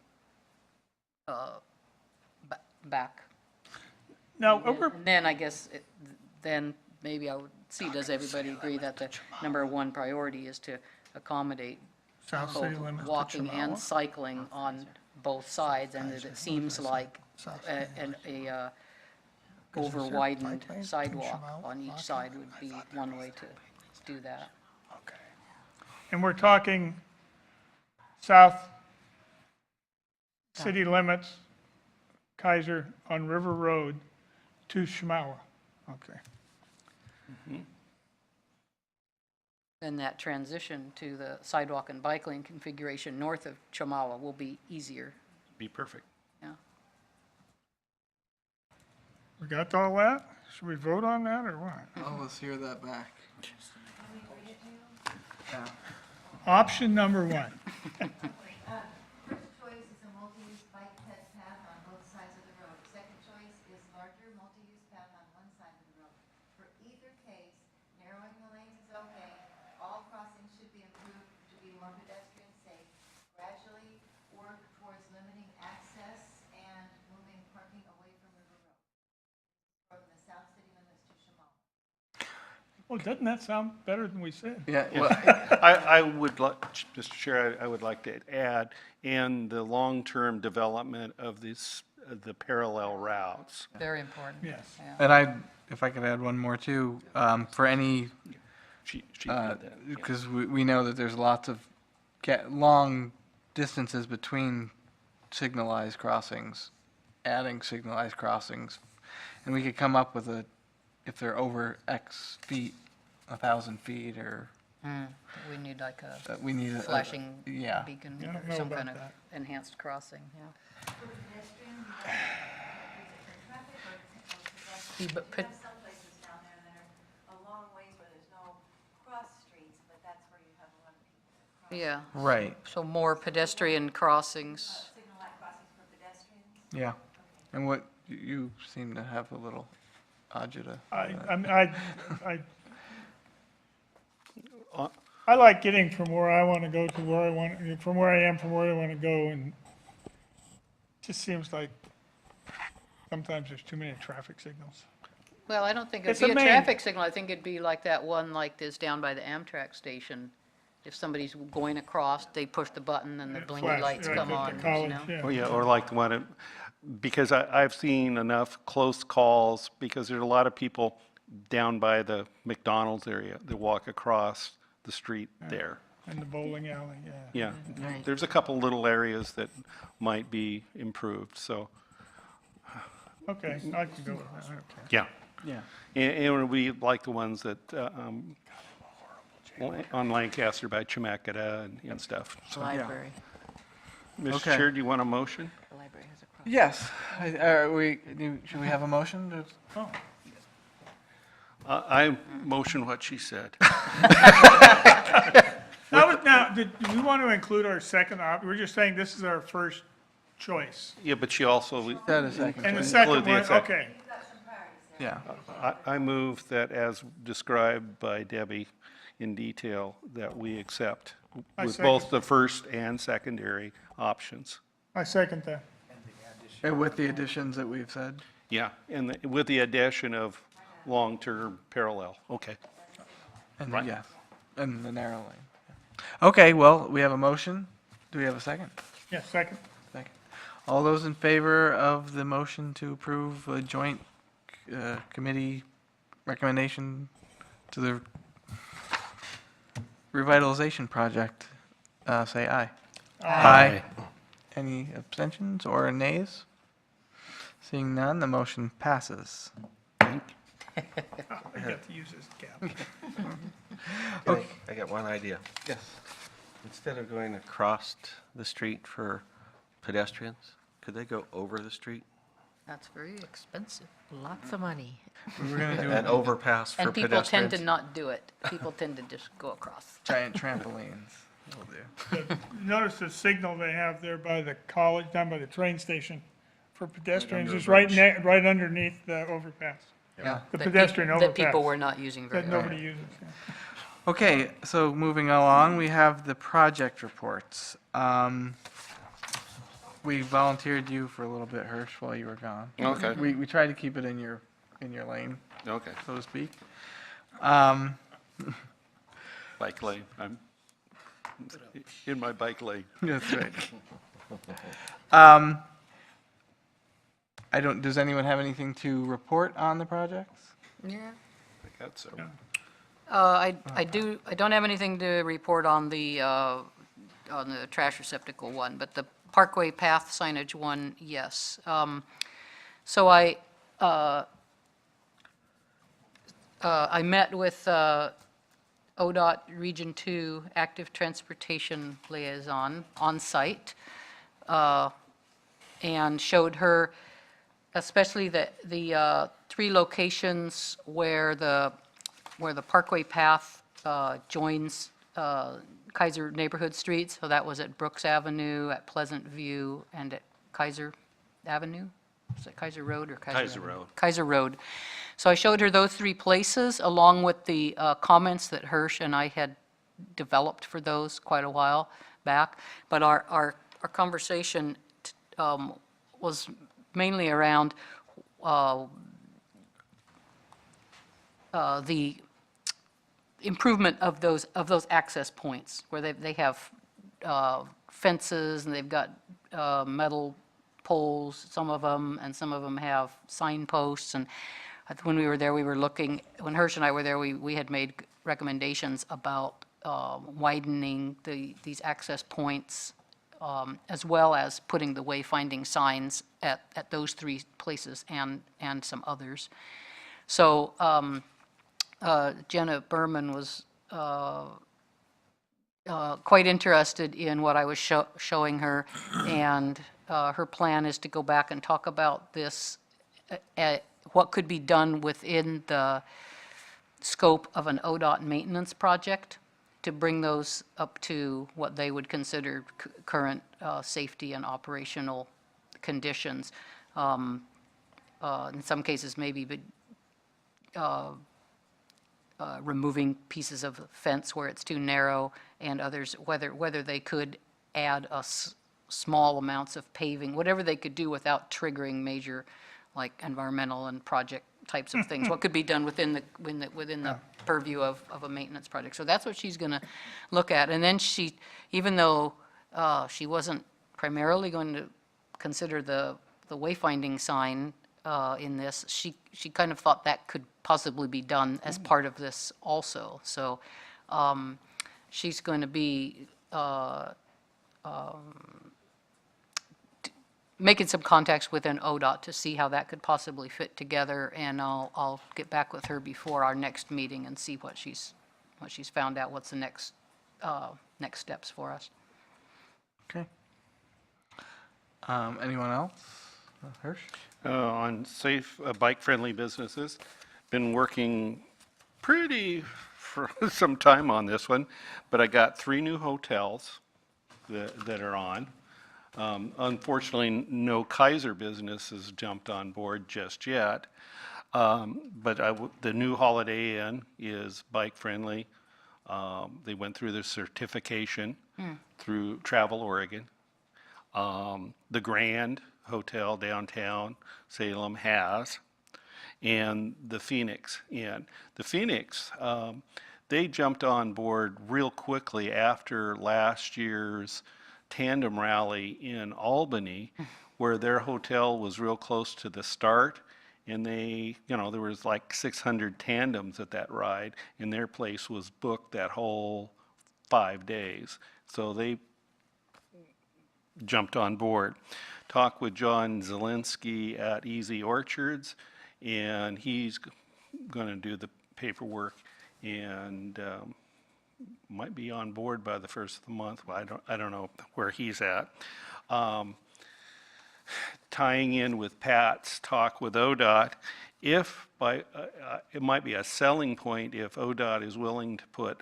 back. Now, And then I guess, then maybe I would see, does everybody agree that the number one priority is to accommodate South both City limits to walking and Chihuahua. cycling on both sides, and that it seems like a over widened sidewalk on each side would be one way to do that. And we're talking south city limits, Kaiser on River Road to Shamawa. Okay. And that transition to the sidewalk and bike lane configuration north of Chamawa will be easier, Be perfect. yeah. We got all that? Should we vote on that or what? Oh, let's hear that back. Yeah. Option number one. First choice is a multi-use bike path on both sides of the road. Second choice is larger multi-use path on one side of the road. For either case, narrowing the lanes is okay. All crossings should be improved to be more pedestrian safe. Gradually work towards limiting access and moving parking away from River Road. From the south city limits to Shamawa. Well, doesn't that sound better than we said? Yeah, well, I would like, Mr. Chair, I would like to add, and the long-term development of the parallel routes. Very important. Yes. and if I could add one more too, for any, She did that. yeah. because we know that there's lots of long distances between signalized crossings, adding signalized crossings, and we could come up with if they're over X feet, 1,000 feet, or We need like a we need a flashing yeah. beacon I don't or know some about kind of that. enhanced crossing, yeah. For pedestrian, you want different traffic or pedestrian? But You ped- have some places down there that are a long ways where there's no cross street, Yeah, Right, so more pedestrian crossings. Signal light crossings for pedestrians. yeah. And what, you seem to have a little agita. I like getting from where I want to go to where I want, from where I am, from where I want to go, and it just seems like sometimes there's too many traffic signals. Well, I don't think it'd It's be a a main- traffic signal. I think it'd be like that one like this down by the Amtrak station. If somebody's going across, they push the button and the It blinky flash, lights like come at the on, you college, know? yeah. Oh, yeah, or like the one, because I've seen enough close calls, because there's a lot of people down by the McDonald's area that walk across the street there. And the bowling alley, yeah. Yeah, there's a couple little areas that might be improved, so, Okay, I can go with that, okay. yeah. Yeah. And we like the ones that, on Lancaster by Chemacada and stuff. The library. Mr. Okay. Chair, do you want a motion? The library has a cross. Yes, should we have a motion to? Oh, I motion what she said. now, do we want to include our second we're just saying this is our first choice. Yeah, but she also, That is second. And the choice. second Include the one, second. okay. Yeah, I move that as described by Debbie in detail, that we accept I with second. both the first and secondary options. I second that. and with the additions that we've said. Yeah, and with the addition of long-term parallel, okay. And Right. yes, and the narrow lane. Yeah. Okay, well, we have a motion. Do we have a second? Yeah, second. Second. All those in favor of the motion to approve a joint committee recommendation to the revitalization project, say aye. Aye. Any abstentions or nays? Seeing none, the motion passes. I get to use this gap. I got one idea. Yes. Instead of going across the street for pedestrians, could they go over the street? That's very expensive. Lots of money. We were gonna do An overpass for And people tend pedestrians? to not do it. People tend to just go across. giant trampolines. Will do. Notice the signal they have there by the college, down by the train station for pedestrians under a is right bridge. right underneath the overpass, Yeah. the That pedestrian peop- overpass. That people were not using very That often. nobody uses. yeah. Okay, so moving along, we have the project reports. We volunteered you for a little bit, Hirsch, while you were gone. Okay. We tried to keep it in your lane, Okay, so to speak. bike lane, I'm in my bike lane. That's right. Does anyone have anything to report on the projects? Yeah. I got so. I don't have anything to report on the trash receptacle one, but the Parkway Path signage one, yes. So I met with ODOT Region 2 Active Transportation Liaison on site, and showed her especially the three locations where the Parkway Path joins Kaiser neighborhood streets. So that was at Brooks Avenue, at Pleasant View, and at Kaiser Avenue? Is it Kaiser Road or Kaiser? Kaiser Avenue? Road. Kaiser Road. So I showed her those three places, along with the comments that Hirsch and I had developed for those quite a while back. But our conversation was mainly around the improvement of those access points, where they have fences, and they've got metal poles, some of them, and some of them have signposts. And when we were there, when Hirsch and I were there, we had made recommendations about widening these access points, as well as putting the wayfinding signs at those three places and some others. So Jenna Berman was quite interested in what I was showing her, and her plan is to go back and talk about this, what could be done within the scope of an ODOT maintenance project. to bring those up to what they would consider current safety and operational conditions. In some cases, maybe removing pieces of fence where it's too narrow, and others, whether they could add small amounts of paving, whatever they could do without triggering major, like environmental and project types of things. What could be done within the purview of a maintenance project. So that's what she's going to look at. And then even though she wasn't primarily going to consider the wayfinding sign in this, she kind of thought that could possibly be done as part of this also. So she's going to be making some contacts with an ODOT to see how that could possibly fit together, and I'll get back with her before our next meeting and see what she's found out, what's the next steps for us. Okay. Anyone else? Hirsch? On safe, bike-friendly businesses, been working pretty for some time on this one, but I got 3 new hotels that are on. Unfortunately, no Kaiser business has jumped on board just yet. But the new Holiday Inn is bike-friendly. They went through their certification through Travel Oregon. The Grand Hotel downtown Salem has, and the Phoenix Inn. The Phoenix, they jumped on board real quickly after last year's tandem rally in Albany, where their hotel was real close to the start, and there was like 600 tandems at that ride, and their place was booked that whole 5 days. So they jumped on board. Talked with John Zielinski at Easy Orchards, and he's going to do the paperwork and might be on board by the first of the month. Well, I don't know where he's at. Tying in with Pat's talk with ODOT, it might be a selling point if ODOT is willing to put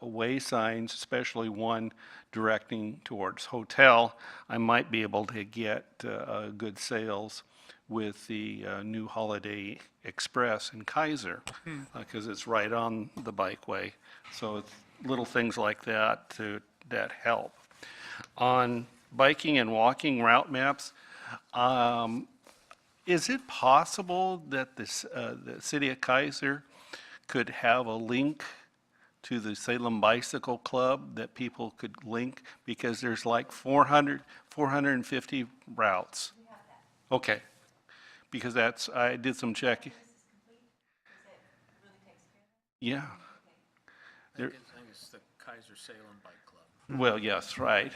way signs, especially one directing towards hotel. I might be able to get good sales with the new Holiday Express in Kaiser, because it's right on the bikeway. So it's little things like that that help. On biking and walking route maps, is it possible that the city of Kaiser could have a link to the Salem Bicycle Club that people could link? Because there's like 450 routes. Okay. Because I did some checking. Yeah. I think it's the Kaiser Salem Bike Club. Well, yes, right.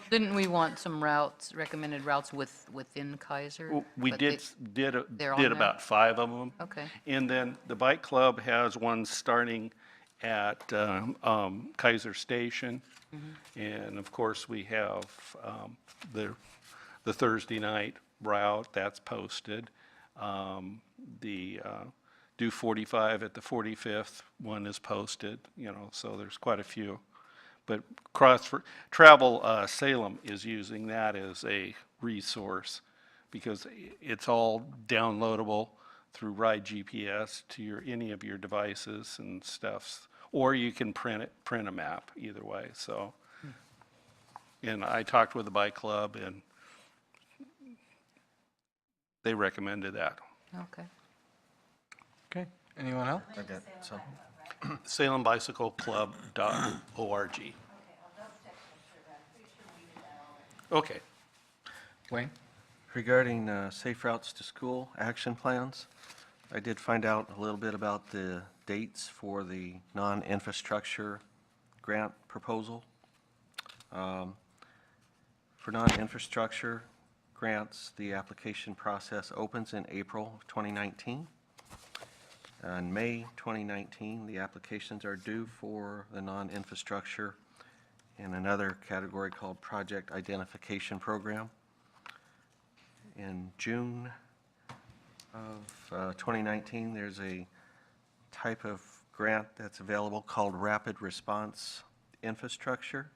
Didn't we want some recommended routes within Kaiser? We But did they're on there? about 5 of them. Okay. And then the bike club has one starting at Kaiser Station. And of course, we have the Thursday night route that's posted. The do 45 at the 45th one is posted, so there's quite a few. But Travel Salem is using that as a resource because it's all downloadable through Ride GPS to any of your devices and stuff, or you can print a map either way. So, and I talked with the bike club and they recommended that. Okay. Okay. Anyone else? I got some. SalemBicycleClub.org. Okay. Wayne? Regarding safe routes to school action plans, I did find out a little bit about the dates for the non-infrastructure grant proposal. For non-infrastructure grants, the application process opens in April of 2019. In May 2019, the applications are due for the non-infrastructure in another category called Project Identification Program. In June of 2019, there's a type of grant that's available called Rapid Response Infrastructure,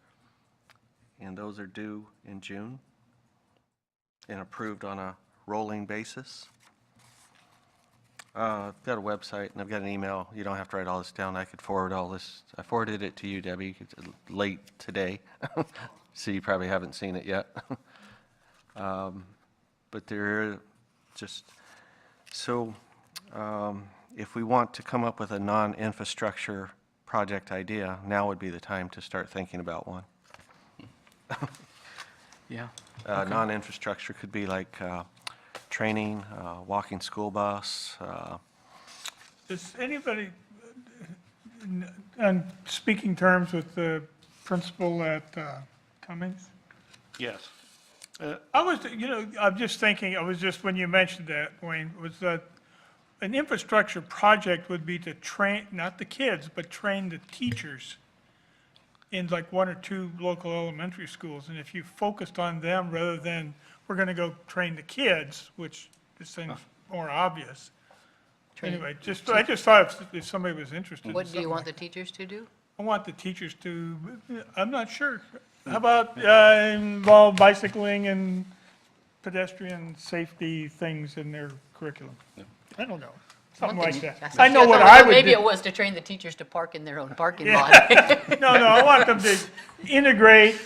and those are due in June and approved on a rolling basis. I've got a website and I've got an email. You don't have to write all this down. I could forward all this. I forwarded it to you, Debbie, it's late today, so you probably haven't seen it yet. But there, just, so if we want to come up with a non-infrastructure project idea, now would be the time to start thinking about one. Yeah. Non-infrastructure could be like training, walking school bus. Does anybody, on speaking terms with the principal at Cummings? Yes. I was, I'm just thinking, when you mentioned that, Wayne, was that an infrastructure project would be to train, not the kids, but train the teachers in like 1 or 2 local elementary schools. And if you focused on them rather than, we're going to go train the kids, which this seems more obvious. Anyway, I just thought if somebody was interested in What do you something want like the teachers to do? I want the teachers to, I'm not sure. How about involve bicycling and pedestrian safety things in their curriculum? I don't know, something like that. I know what I would Maybe do. it was to train the teachers to park in their own parking lot. No, I want them to integrate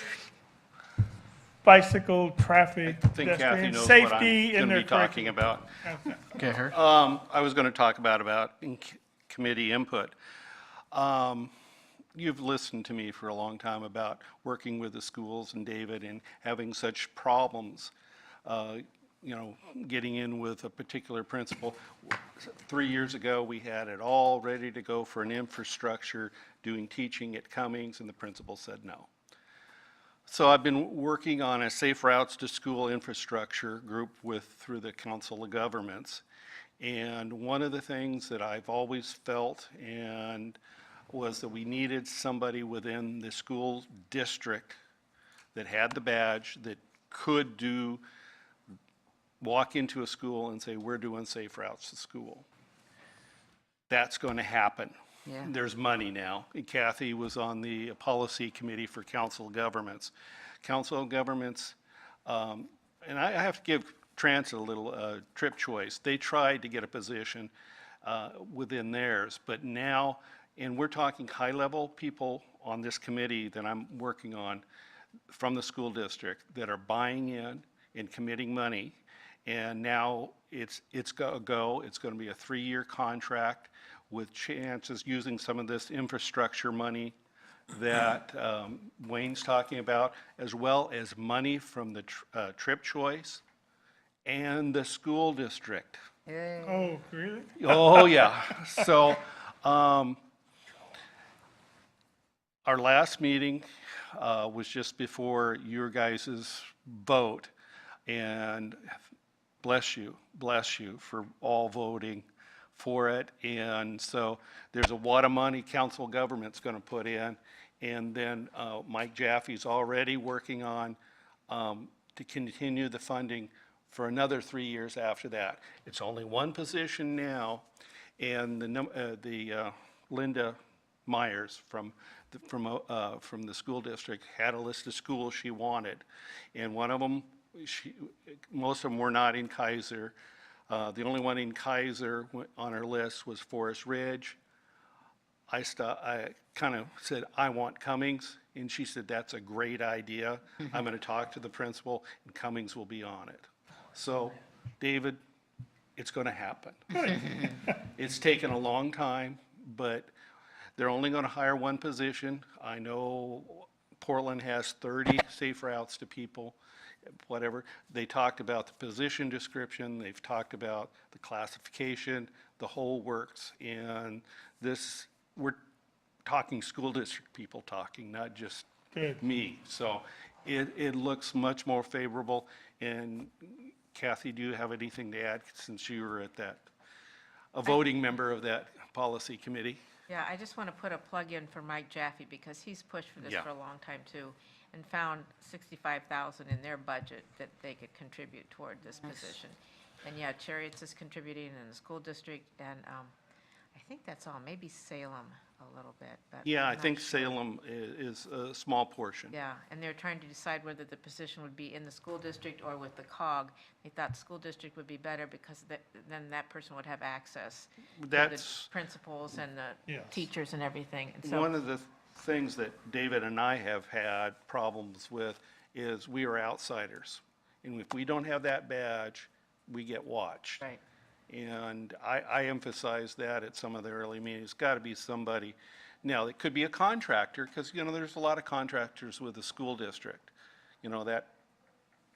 bicycle, traffic, I think Kathy pedestrian knows what I'm safety going in to their be talking curriculum. about. Okay, her. I was going to talk about in committee input. You've listened to me for a long time about working with the schools and David and having such problems, getting in with a particular principal. 3 years ago, we had it all ready to go for an infrastructure, doing teaching at Cummings, and the principal said no. So I've been working on a Safe Routes to School infrastructure group through the Council of Governments. And one of the things that I've always felt was that we needed somebody within the school district that had the badge, that could walk into a school and say, we're doing Safe Routes to School. That's going to happen. Yeah. There's money now. Kathy was on the policy committee for Council of Governments. Council of Governments, and I have to give Transit a little trip choice. They tried to get a position within theirs, but now, and we're talking high-level people on this committee that I'm working on from the school district that are buying in and committing money, and now it's a go. It's going to be a 3-year contract with chances using some of this infrastructure money that Wayne's talking about, as well as money from the trip choice and the school district. Oh, really? Oh, yeah. So our last meeting was just before your guys' vote, and bless you for all voting for it. And so there's a wad of money Council of Government's going to put in, and then Mike Jaffe's already working on to continue the funding for another 3 years after that. It's only one position now, and the Linda Myers from the school district had a list of schools she wanted, and one of them, most of them were not in Kaiser. The only one in Kaiser on her list was Forest Ridge. I kind of said, I want Cummings, and she said, that's a great idea. I'm going to talk to the principal, and Cummings will be on it. So, David, it's going to happen. It's taken a long time, but they're only going to hire one position. I know Portland has 30 safe routes to people, whatever. They talked about the position description. They've talked about the classification, the whole works. And this, we're talking school district people talking, not just Good. me. So it looks much more favorable. And Kathy, do you have anything to add since you were at a voting member of that policy committee? Yeah, I just want to put a plug in for Mike Jaffe, because he's pushed for this Yeah. for a long time too, and found $65,000 in their budget that they could contribute toward this position. And yeah, Chariots is contributing, and the school district, and I I think that's all, maybe Salem a little bit, but. Yeah, I'm I not think sure. Salem is a small portion. Yeah, and they're trying to decide whether the position would be in the school district or with the COG. They thought school district would be better because then that person would have access to the That's principals and the Yes. teachers and everything. And so, one of the things that David and I have had problems with is we are outsiders. And if we don't have that badge, we get watched. right, And I emphasize that at some of the early meetings. It's got to be somebody. Now, it could be a contractor, because, there's a lot of contractors with the school district. That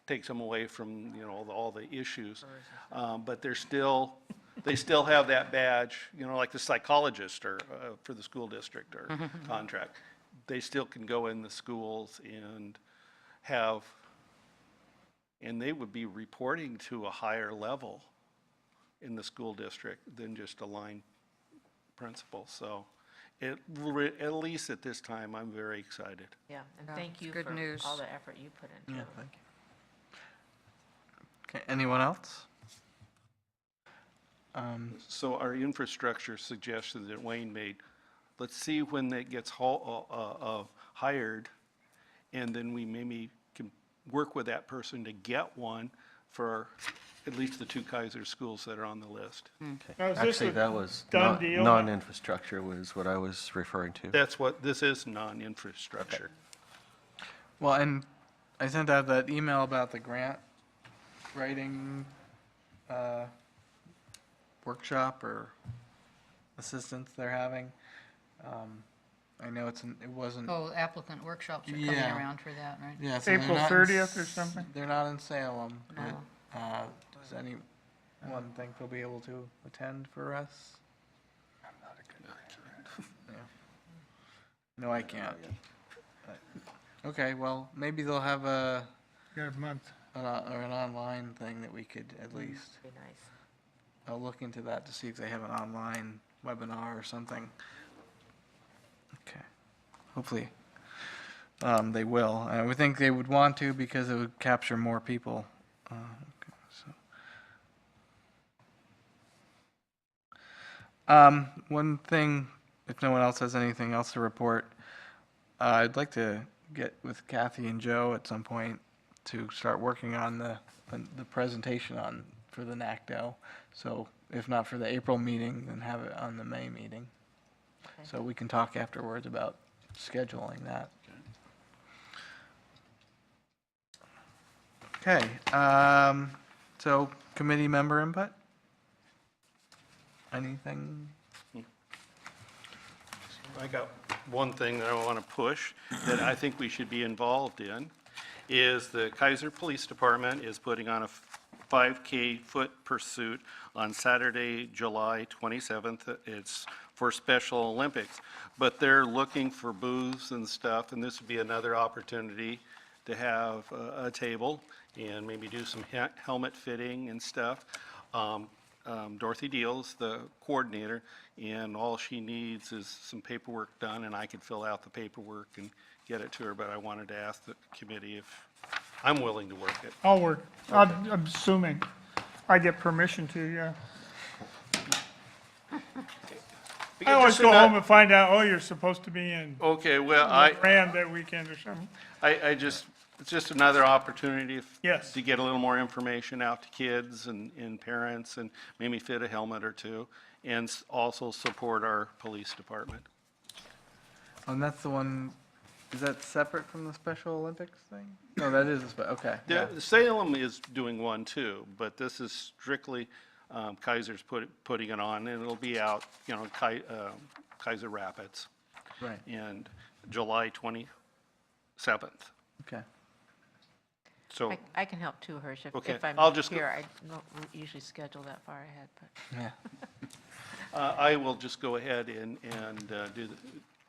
takes them away from, all the issues. But they still have that badge, like the psychologist or, for the school district or contract. They still can go in the schools and and they would be reporting to a higher level in the school district than just a line principal. So at least at this time, I'm very excited. yeah, and Yeah, thank it's you good for news. all the effort you put into it. Thank you. Okay, anyone else? So our infrastructure suggestion that Wayne made, let's see when it gets hired, and then we maybe can work with that person to get one for at least the 2 Kaiser schools that are on the list. Now, is this Actually, a that was done deal? non-infrastructure was what I was referring to. That's what, this is non-infrastructure. Well, and I sent out that email about the grant writing workshop or assistance they're having. I know it wasn't, Oh, applicant workshops are coming Yeah. around for that, right? yeah. so they're April not in 30th or S- something? They're not in Salem. No. but, does anyone think they'll be able to attend for us? Yeah. No, I can't. Okay, well, maybe they'll have Got a month. an online thing that we could at least, Be nice. I'll look into that to see if they have an online webinar or something. Okay, hopefully, they will. I would think they would want to because it would capture more people. Okay, so. One thing, if no one else has anything else to report, I'd like to get with Kathy and Joe at some point to start working on the presentation for the NACDO. So if not for the April meeting, then have it on the May meeting. Okay. So we can talk afterwards about scheduling that. Okay, so committee member input? Anything? I got one thing that I want to push that I think we should be involved in, is the Kaiser Police Department is putting on a 5K foot pursuit on Saturday, July 27th. It's for Special Olympics, but they're looking for booths and stuff, and this would be another opportunity to have a table and maybe do some helmet fitting and stuff. Dorothy Deal's the coordinator, and all she needs is some paperwork done, and I could fill out the paperwork and get it to her, but I wanted to ask the committee if I'm willing to work it. I'll work. I'm assuming I get permission to, yeah. I always go home and find out, oh, you're supposed to be in Okay, well, Rand that weekend or something. it's just another opportunity Yes. to get a little more information out to kids and parents, and maybe fit a helmet or two, and also support our police department. And that's the one, is that separate from the Special Olympics thing? No, that is, okay. yeah. Salem is doing one too, but this is strictly Kaiser's putting it on, and it'll be out, Kaiser Rapids, Right, and July 27th. okay. So, I can help too, Hersh, Okay, if I'm I'll just go- here. I don't usually schedule that far ahead, but. Yeah. I will just go ahead and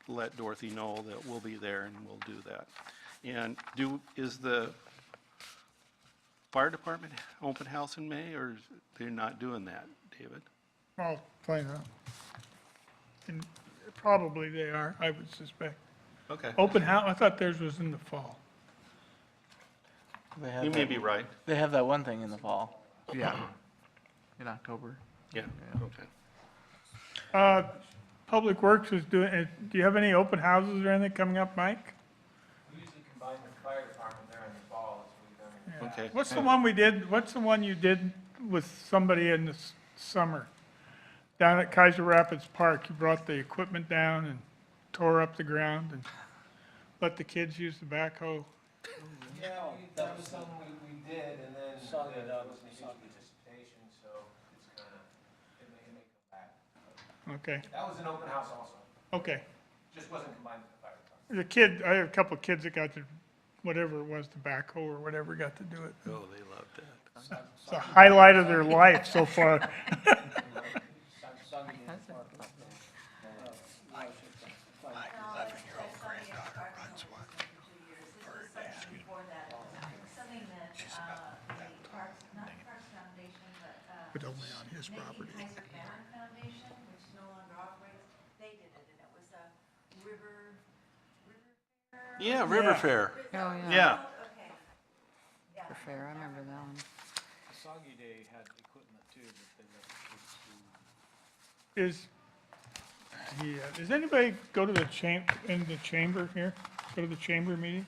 let Dorothy know that we'll be there, and we'll do that. And is the fire department open house in May, or they're not doing that, David? I'll find out. And probably they are, I would suspect. Okay, Open house, I thought theirs was in the fall. They have you may that- be right. They have that one thing in the fall. Yeah. In October. Yeah, okay. Public Works is doing, do you have any open houses or anything coming up, Mike? We usually combine the fire department there in the fall, as we've done. Okay. What's the one we did, what's the one you did with somebody in the summer? Down at Kaiser Rapids Park, you brought the equipment down and tore up the ground and let the kids use the backhoe. Yeah, that was something we did, and then there wasn't a huge participation, so it's kind of, it may come back. Okay, That was an open house also, okay. just wasn't combined with the fire department. The kid, I have a couple of kids that got to, whatever it was, the backhoe or whatever, got to do it. Oh, they loved that. It's the highlight of their life so far. Something that the Parks, not Parks Foundation, But only on his property. Kaiser Banner Foundation, which no longer operates, they did it, and it was a river fair. Yeah, River Fair. Oh, Yeah. Okay. For fair, I remember that one. Soggy Day had equipment too, that they let the kids Does anybody go to the in the chamber here? Go to the chamber meetings?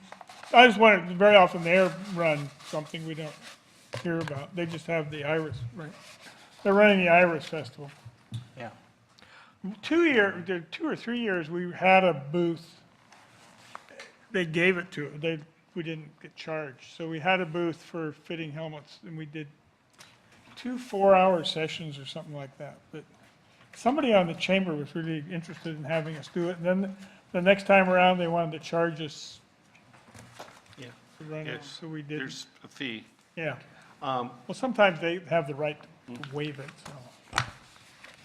I just wanted, very often they run something we don't hear about. They just have the Iris, right? They're running the Iris Festival. Yeah. 2 or 3 years, we had a booth. They gave it to us. We didn't get charged. So we had a booth for fitting helmets, and we did 2 4-hour sessions or something like that. But somebody on the chamber was really interested in having us do it. And then the next time around, they wanted to charge us Yeah. to run it, Yes. so we did. There's a fee. Yeah. Well, sometimes they have the right to waive it, so.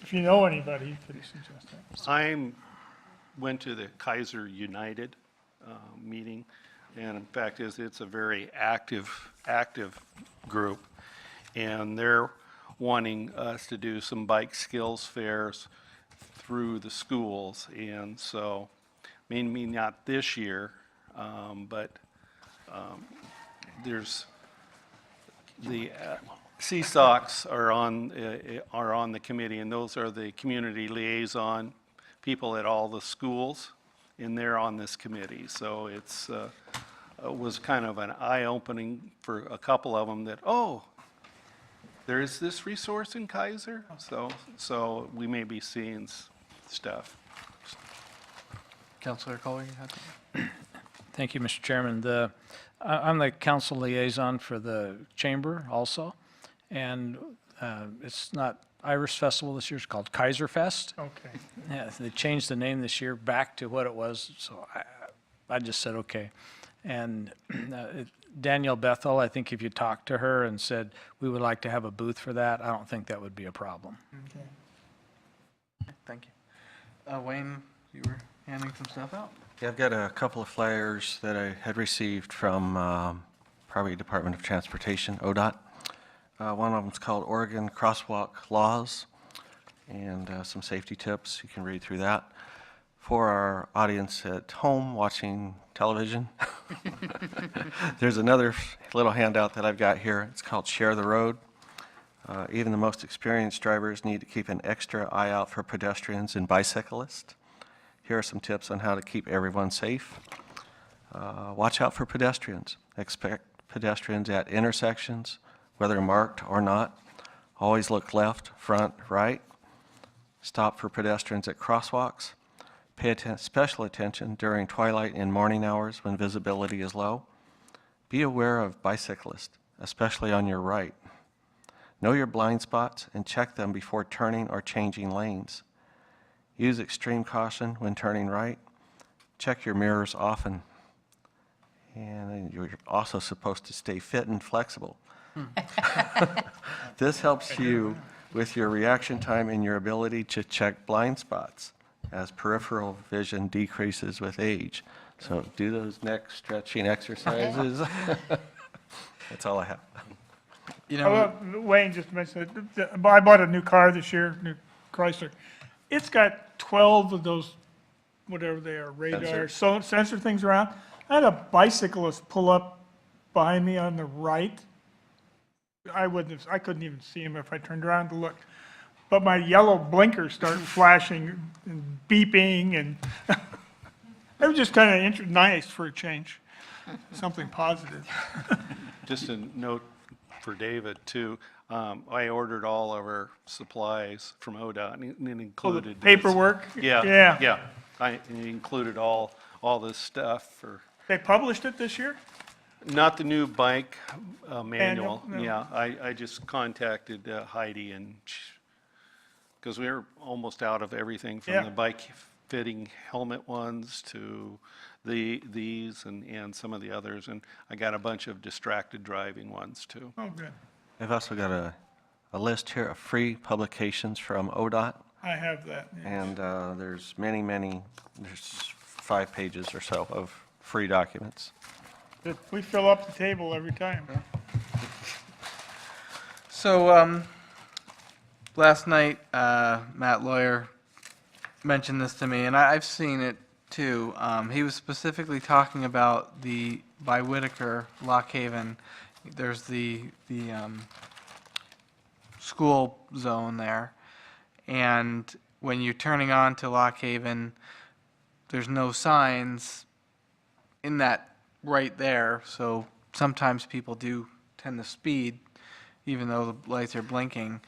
If you know anybody, you could suggest that. I went to the Kaiser United meeting, and in fact, it's a very active group, and they're wanting us to do some bike skills fairs through the schools, and so, maybe not this year, but there's the CSOCs are on the committee, and those are the community liaison people at all the schools, and they're on this committee. So it was kind of an eye-opening for a couple of them that, oh, there is this resource in Kaiser? So we may be seeing stuff. Councilor Collier, you had something? Thank you, Mr. Chairman. I'm the council liaison for the chamber also, and it's not Irish Festival this year, it's called Kaiser Fest. Okay. Yeah, they changed the name this year back to what it was, so I just said, okay. And Danielle Bethel, I think if you talked to her and said, we would like to have a booth for that, I don't think that would be a problem. Okay. Thank you. Wayne, you were handing some stuff out? Yeah, I've got a couple of flyers that I had received from probably Department of Transportation, ODOT. One of them's called Oregon Crosswalk Laws, and some safety tips. You can read through that. For our audience at home watching television, there's another little handout that I've got here. It's called Share the Road. Even the most experienced drivers need to keep an extra eye out for pedestrians and bicyclists. Here are some tips on how to keep everyone safe. Watch out for pedestrians. Expect pedestrians at intersections, whether marked or not. Always look left, front, right. Stop for pedestrians at crosswalks. Pay special attention during twilight and morning hours when visibility is low. Be aware of bicyclists, especially on your right. Know your blind spots and check them before turning or changing lanes. Use extreme caution when turning right. Check your mirrors often. And then you're also supposed to stay fit and flexible. This helps you with your reaction time and your ability to check blind spots as peripheral vision decreases with age. So do those neck stretching exercises. That's all I have. You know, Wayne just mentioned it. I bought a new car this year, new Chrysler. It's got 12 of those, whatever they are, radar, sensor things around. I had a bicyclist pull up behind me on the right. I couldn't even see him if I turned around to look. but my yellow blinkers start flashing and beeping, and it was just kind of nice for a change, something positive. Just a note for David, too. I ordered all of our supplies from ODOT, and it included. this. Paperwork? Yeah, Yeah. yeah. It included all this stuff for, They published it this year? not the new bike manual. no. Yeah, I just contacted Heidi, and, because we were almost out of everything from Yeah. the bike fitting helmet ones to these and some of the others. And I got a bunch of distracted driving ones, too. Oh, good. I've also got a list here of free publications from ODOT, I have that. yeah. and there's there's 5 pages or so of free documents. We fill up the table every time. So, last night, Matt Lawyer mentioned this to me, and I've seen it too. He was specifically talking about by Whitaker, Lock Haven, there's the school zone there. And when you're turning on to Lock Haven, there's no signs in that right there, so sometimes people do tend to speed, even though the lights are blinking.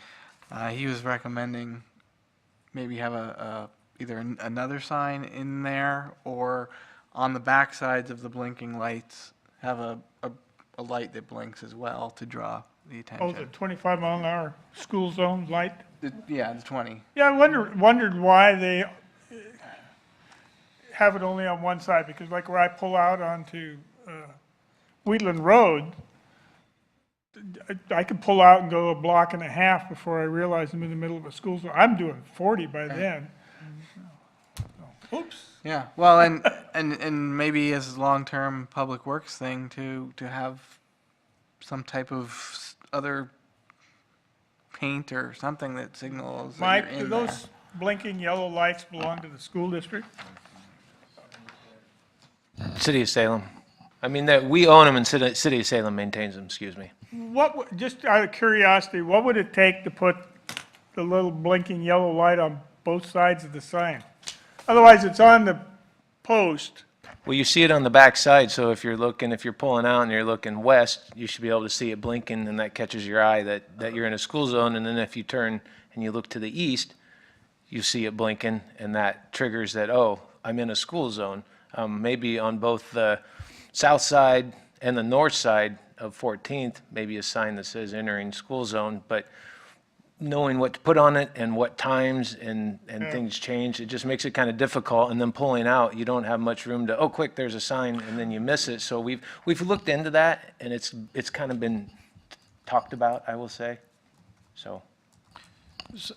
He was recommending maybe have either another sign in there, or on the back sides of the blinking lights, have a light that blinks as well to draw the Oh, the attention. 25-mile-an-hour school zone light? Yeah, the 20. Yeah, I wondered why they have it only on one side, because like where I pull out onto Wheatland Road, I could pull out and go a block and a half before I realize I'm in the middle of a school zone. I'm doing 40 by then. Oops. Yeah, well, and maybe as a long-term public works thing to have some type of other paint or something that signals that Mike, you're do in there. those blinking yellow lights belong to the school district? City of Salem. I mean, that we own them and City of Salem maintains them, excuse me. Just out of curiosity, what would it take to put the little blinking yellow light on both sides of the sign? Otherwise, it's on the post. Well, you see it on the back side, so if you're pulling out and you're looking west, you should be able to see it blinking, and that catches your eye that you're in a school zone. And then if you turn and you look to the east, you see it blinking, and that triggers that, oh, I'm in a school zone. Maybe on both the south side and the north side of 14th, maybe a sign that says entering school zone, but knowing what to put on it and what times and things change, it just makes it kind of difficult. And then pulling out, you don't have much room to, oh, quick, there's a sign, and then you miss it. So we've looked into that, and it's kind of been talked about, I will say. So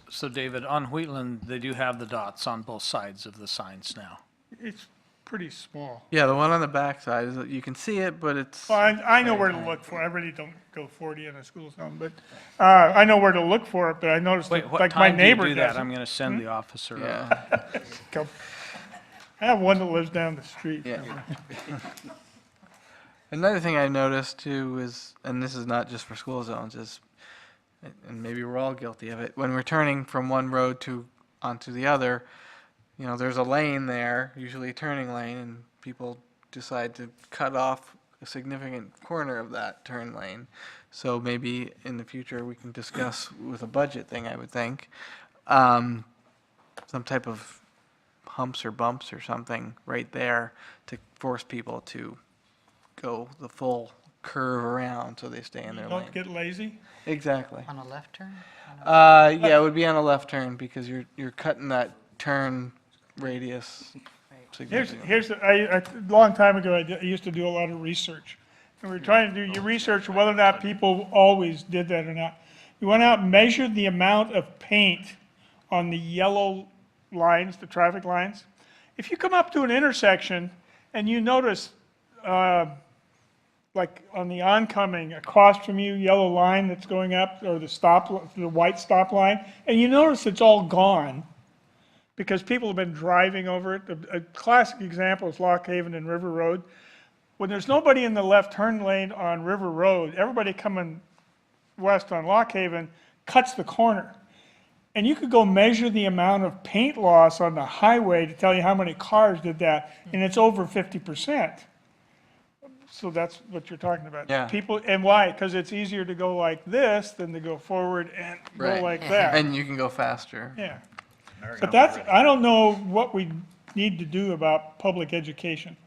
So David, on Wheatland, they do have the dots on both sides of the signs now. It's pretty small. Yeah, the one on the back side is you can see it, but it's Well, I know where to look for it. I really don't go 40 in a school zone, but I know where to look for it, but I noticed Wait, that, what like my time do you neighbor do that? doesn't. I'm going to send the officer up. yeah. Come- I have one that lives down the street. Yeah. Another thing I noticed too is, and this is not just for school zones, is, and maybe we're all guilty of it, when we're turning from one road onto the other, there's a lane there, usually a turning lane, and people decide to cut off a significant corner of that turn lane. So maybe in the future we can discuss with a budget thing, I would think, some type of humps or bumps or something right there to force people to go the full curve around so they stay in their lane. Don't get lazy. Exactly. On a left turn? Yeah, it would be on a left turn because you're cutting that turn radius significantly. A long time ago, I used to do a lot of research. And we were trying to do your research whether or not people always did that or not. You went out and measured the amount of paint on the yellow lines, the traffic lines. If you come up to an intersection and you notice, like on the oncoming, across from you, yellow line that's going up, or the white stop line, and you notice it's all gone, because people have been driving over it. A classic example is Lock Haven and River Road. When there's nobody in the left turn lane on River Road, everybody coming west on Lock Haven cuts the corner. And you could go measure the amount of paint loss on the highway to tell you how many cars did that, and it's over 50%. So that's what you're talking about. Yeah. People, and why? Because it's easier to go like this than to go forward and go Right. like that. And you can go faster. Yeah. But that's, I don't know what we need to do about public education.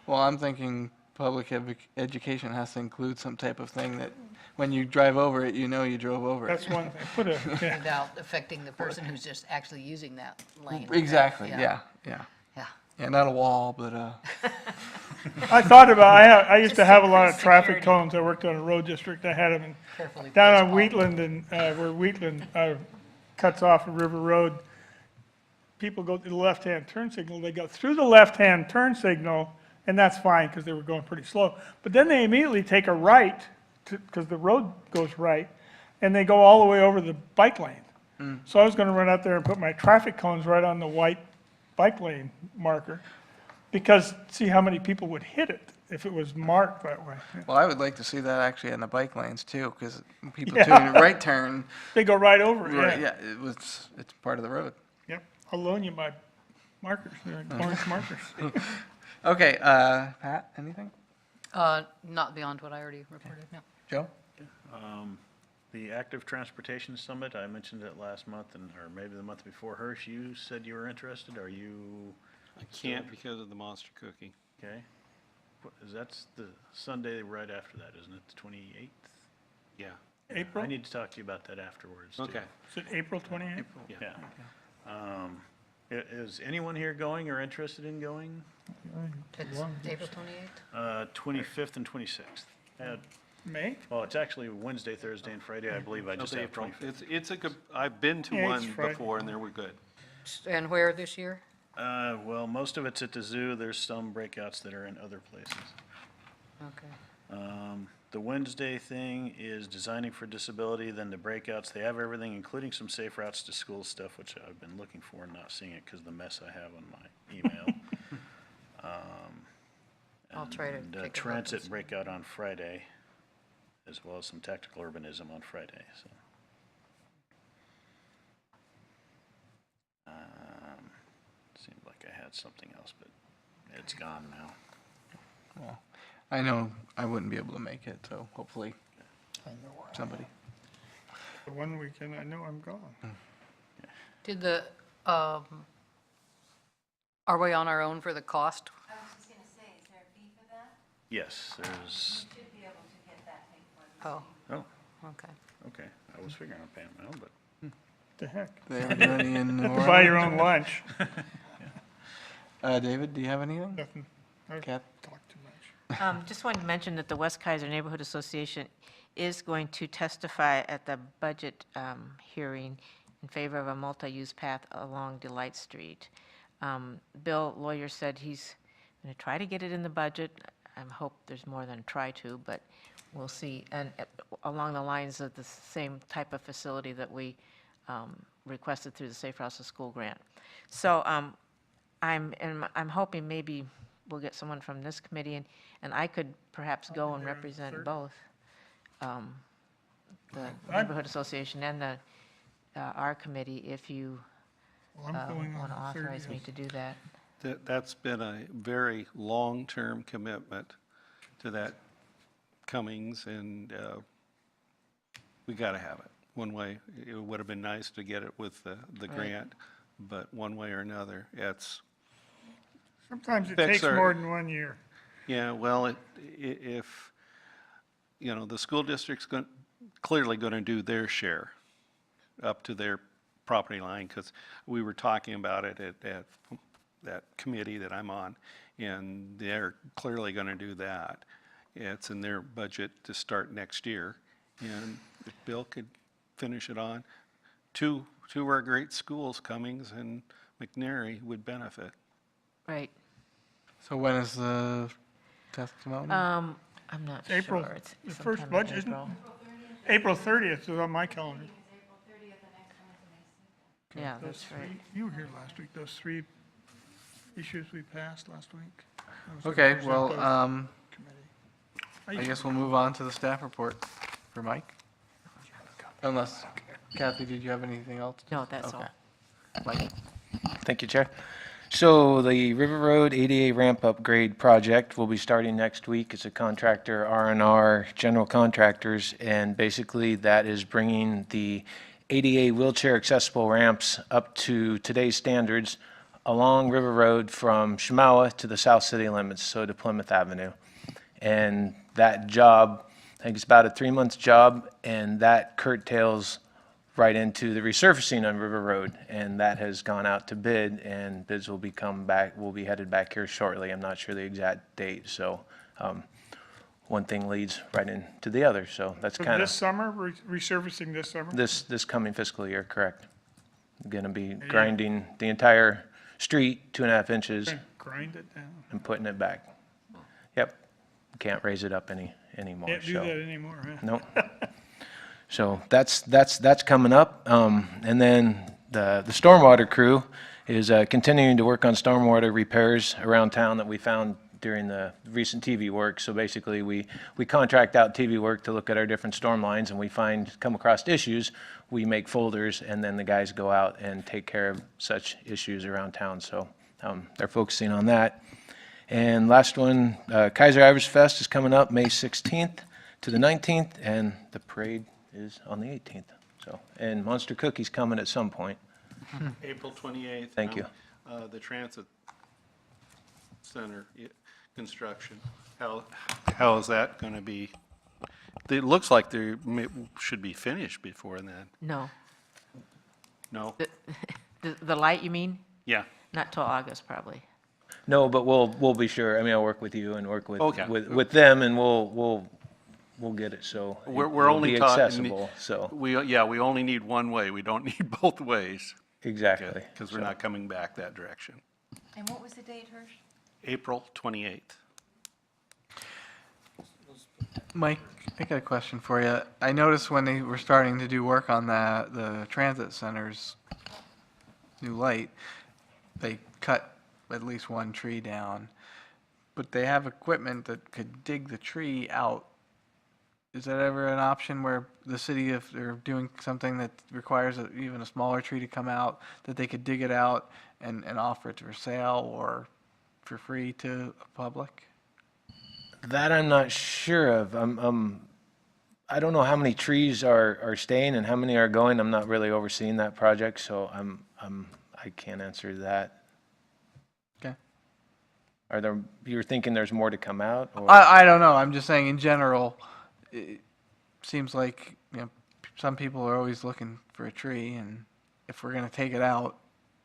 Well, I'm thinking public education has to include some type of thing that when you drive over it, you know you drove over it. That's one thing. Put a, yeah. Without affecting the person who's just actually using that lane. Exactly, Yeah. yeah, yeah. Yeah. Yeah, not a wall, but I thought about, I used to have a lot of traffic cones. I worked on a road district. I had them in Carefully down on placed. Wheatland and, where Wheatland, cuts off of River Road. People go to the left-hand turn signal, they go through the left-hand turn signal, and that's fine, because they were going pretty slow. But then they immediately take a right, because the road goes right, and they go all the way over the bike lane. So I was gonna run out there and put my traffic cones right on the white bike lane marker, because see how many people would hit it if it was marked that way. well, I would like to see that actually in the bike lanes too, because people Yeah. doing a right turn, They go right over it, right, yeah. yeah, it's part of the road. Yep, I'll loan you my markers, they're orange markers. Okay, Pat, anything? Not beyond what I already reported, no. Joe? The Active Transportation Summit, I mentioned it last month, or maybe the month before. Hirsch, you said you were interested. Are you, I can't because of the monster cookie. okay? That's the Sunday right after that, isn't it, the 28th? Yeah. April? I need to talk to you about that afterwards, too. Okay. Is it April 28th? Yeah. Is anyone here going or interested in going? It's April 28th? 25th and 26th. May? Well, it's actually Wednesday, Thursday, and Friday. I believe I just It's have April. 25th. It's a good, I've been to Yeah, it's one Friday. before and they were good. And where this year? Well, most of it's at the zoo. There's some breakouts that are in other places. Okay. The Wednesday thing is designing for disability, then the breakouts, they have everything, including some safe routes to school stuff, which I've been looking for and not seeing it because of the mess I have on my email. I'll try to And, take a look transit and see. breakout on Friday, as well as some tactical urbanism on Friday, so. Seemed like I had something else, but it's gone now. Well, I know I wouldn't be able to make it, so hopefully somebody. The one weekend, I know I'm gone. Did the, are we on our own for the cost? I was just gonna say, is there a fee for that? Yes, there's, Should be able to get that paid for. Oh, oh, okay. okay, I was figuring on paying my own, but. The heck? They ever do any in New To buy your Orleans? own lunch. David, do you have anything? Nothing. I Kath? talk too much. Just wanted to mention that the West Kaiser Neighborhood Association is going to testify at the budget hearing in favor of a multi-use path along Delight Street. Bill Lawyer said he's going to try to get it in the budget. I hope there's more than try to, but we'll see. And along the lines of the same type of facility that we requested through the Safe Routes to School grant. So I'm hoping maybe we'll get someone from this committee, and I could perhaps go and there on the represent third. both the Neighborhood Association and our committee, if you Well, I'm going want to on the authorize me 30th. to do that. That's been a very long-term commitment to that Cummings, and we got to have it. One way, it would have been nice to get it with the grant, but one way or another, it's, Sometimes it Fix takes our- more than 1 year. yeah, well, if, you know, the school district's clearly going to do their share up to their property line, because we were talking about it at that committee that I'm on, and they're clearly going to do that. It's in their budget to start next year, and if Bill could finish it on, two of our great schools, Cummings and McNary, would benefit. Right. So when is the testimony? I'm not It's April. sure. It's The first sometime in budget, isn't it? April. April 30th is on my calendar. April 30th, the next one is the next week. Yeah, Those that's right. three- You were here last week, those three issues we passed last week. I was Okay, represent well, those committee. I guess we'll move on to the staff report for Mike. Unless, Kathy, did you have anything else? No, that's all. Okay. Mike? Thank you, Chair. So the River Road ADA ramp upgrade project will be starting next week. It's a contractor, R&R General Contractors, and basically that is bringing the ADA wheelchair accessible ramps up to today's standards along River Road from Shamawa to the South City limits, so to Plymouth Avenue. And that job, I think it's about a 3-month job, and that curtails right into the resurfacing on River Road, and that has gone out to bid, and bids will be headed back here shortly. I'm not sure the exact date, so one thing leads right into the other, so that's kind This of summer, resurfacing this summer? this coming fiscal year, correct? Going to be grinding the entire street 2.5 inches Grind it down. and putting it back. Yep, can't raise it up anymore. Can't do so. that anymore, huh? Nope. So that's coming up. And then the stormwater crew is continuing to work on stormwater repairs around town that we found during the recent TV work. So basically, we contract out TV work to look at our different storm lines, and we come across issues. We make folders, and then the guys go out and take care of such issues around town. So they're focusing on that. And last one, Kaiser Irish Fest is coming up May 16th to the 19th, and the parade is on the 18th. So, and Monster Cookie's coming at some point. April 28th. Thank you. The Transit Center construction, how is that going to be? It looks like they should be finished before then. No. No? The light, you mean? Yeah. Not till August, probably. No, but we'll be sure. I mean, I'll work with you and work with Okay. with them, and we'll get it so We're it'll only be talking. accessible. So We only need one way. We don't need both ways. exactly. Because we're not coming back that direction. And what was the date, Hirsch? April 28th. Mike, I got a question for you. I noticed when they were starting to do work on the transit center's new light, they cut at least one tree down, but they have equipment that could dig the tree out. Is that ever an option where the city, if they're doing something that requires even a smaller tree to come out, that they could dig it out and offer it for sale or for free to the public? That I'm not sure of. I don't know how many trees are staying and how many are going. I'm not really overseeing that project, so I can't answer that. Okay. You're thinking there's more to come out? Or? I don't know. I'm just saying in general, it seems like, some people are always looking for a tree, and if we're going to take it out,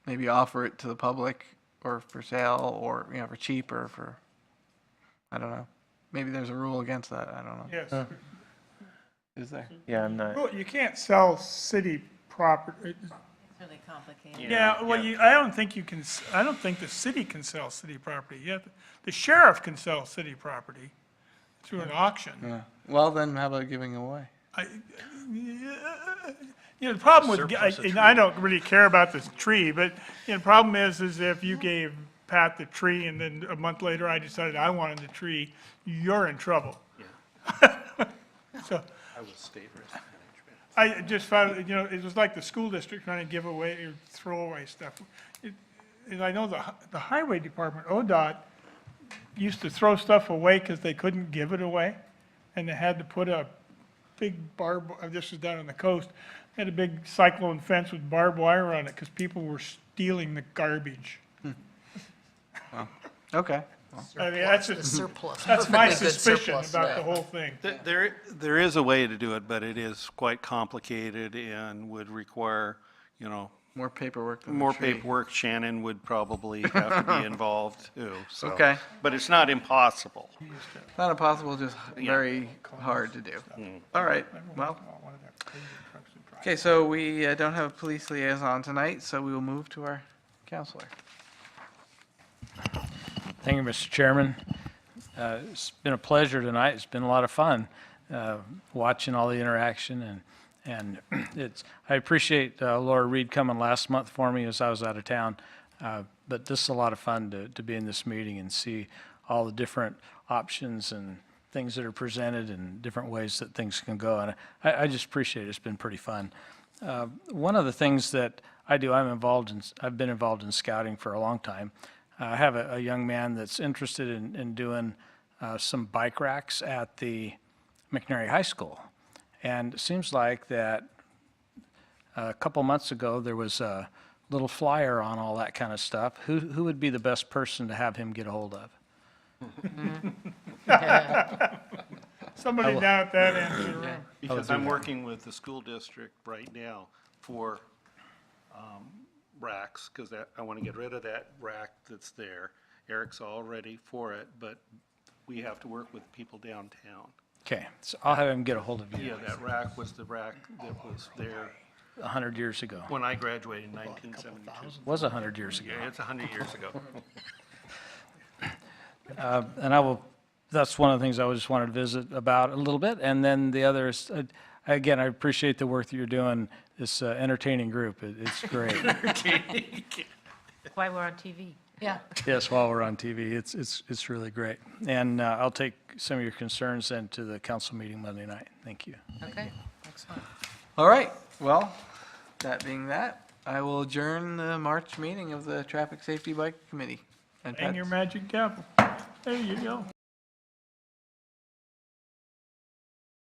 maybe offer it to the public or for sale or, for cheap or for, I don't know. Maybe there's a rule against that. I don't know. Yes. Is there? Yeah, I'm not. Well, you can't sell city property. It's really complicated. Yeah, well, I don't think I don't think the city can sell city property yet. The sheriff can sell city property through an auction. Yeah. Well, then how about giving away? The problem with, Surplus a and I don't really care about this tree, but, the problem is if you gave Pat the tree and then a month later I decided I wanted the tree, you're in trouble. So I was state risk management. I just found, it was like the school district trying to give away or throw away stuff. And I know the highway department, ODOT, used to throw stuff away because they couldn't give it away. And they had to put a big this was down on the coast, had a big cyclone fence with barbed wire on it because people were stealing the garbage. Okay. I mean, that's The surplus. that's my Perfectly good suspicion surplus, about yeah. the whole thing. There is a way to do it, but it is quite complicated and would require, More paperwork than more the tree. paperwork. Shannon would probably have to be involved too, so. Okay. But it's not impossible. Not impossible, just very hard to do. All right, well. Okay, so we don't have a police liaison tonight, so we will move to our counselor. Thank you, Mr. Chairman. It's been a pleasure tonight. It's been a lot of fun watching all the interaction, and I appreciate Laura Reed coming last month for me as I was out of town. But this is a lot of fun to be in this meeting and see all the different options and things that are presented and different ways that things can go. And I just appreciate it. It's been pretty fun. One of the things that I do, I've been involved in scouting for a long time. I have a young man that's interested in doing some bike racks at the McNary High School. And it seems like that a couple months ago, there was a little flyer on all that kind of stuff. Who would be the best person to have him get a hold of? Somebody down at that end of the room. Because I'm working with the school district right now for racks, because I want to get rid of that rack that's there. Eric's all ready for it, but we have to work with people downtown. Okay, so I'll have him get a hold of you Yeah, that rack was the rack that was there 100 years ago. when I graduated in 1972. Was 100 years ago. Yeah, it's 100 years ago. And that's one of the things I just wanted to visit about a little bit. And then the other is, again, I appreciate the work that you're doing, this entertaining group. It's great. Why we're on TV. Yeah. Yes, while we're on TV, it's really great. And I'll take some of your concerns then to the council meeting Monday night. Thank you. Okay, excellent. All right, well, that being that, I will adjourn the March meeting of the Traffic Safety Bike Committee. And your magic gavel. There you go.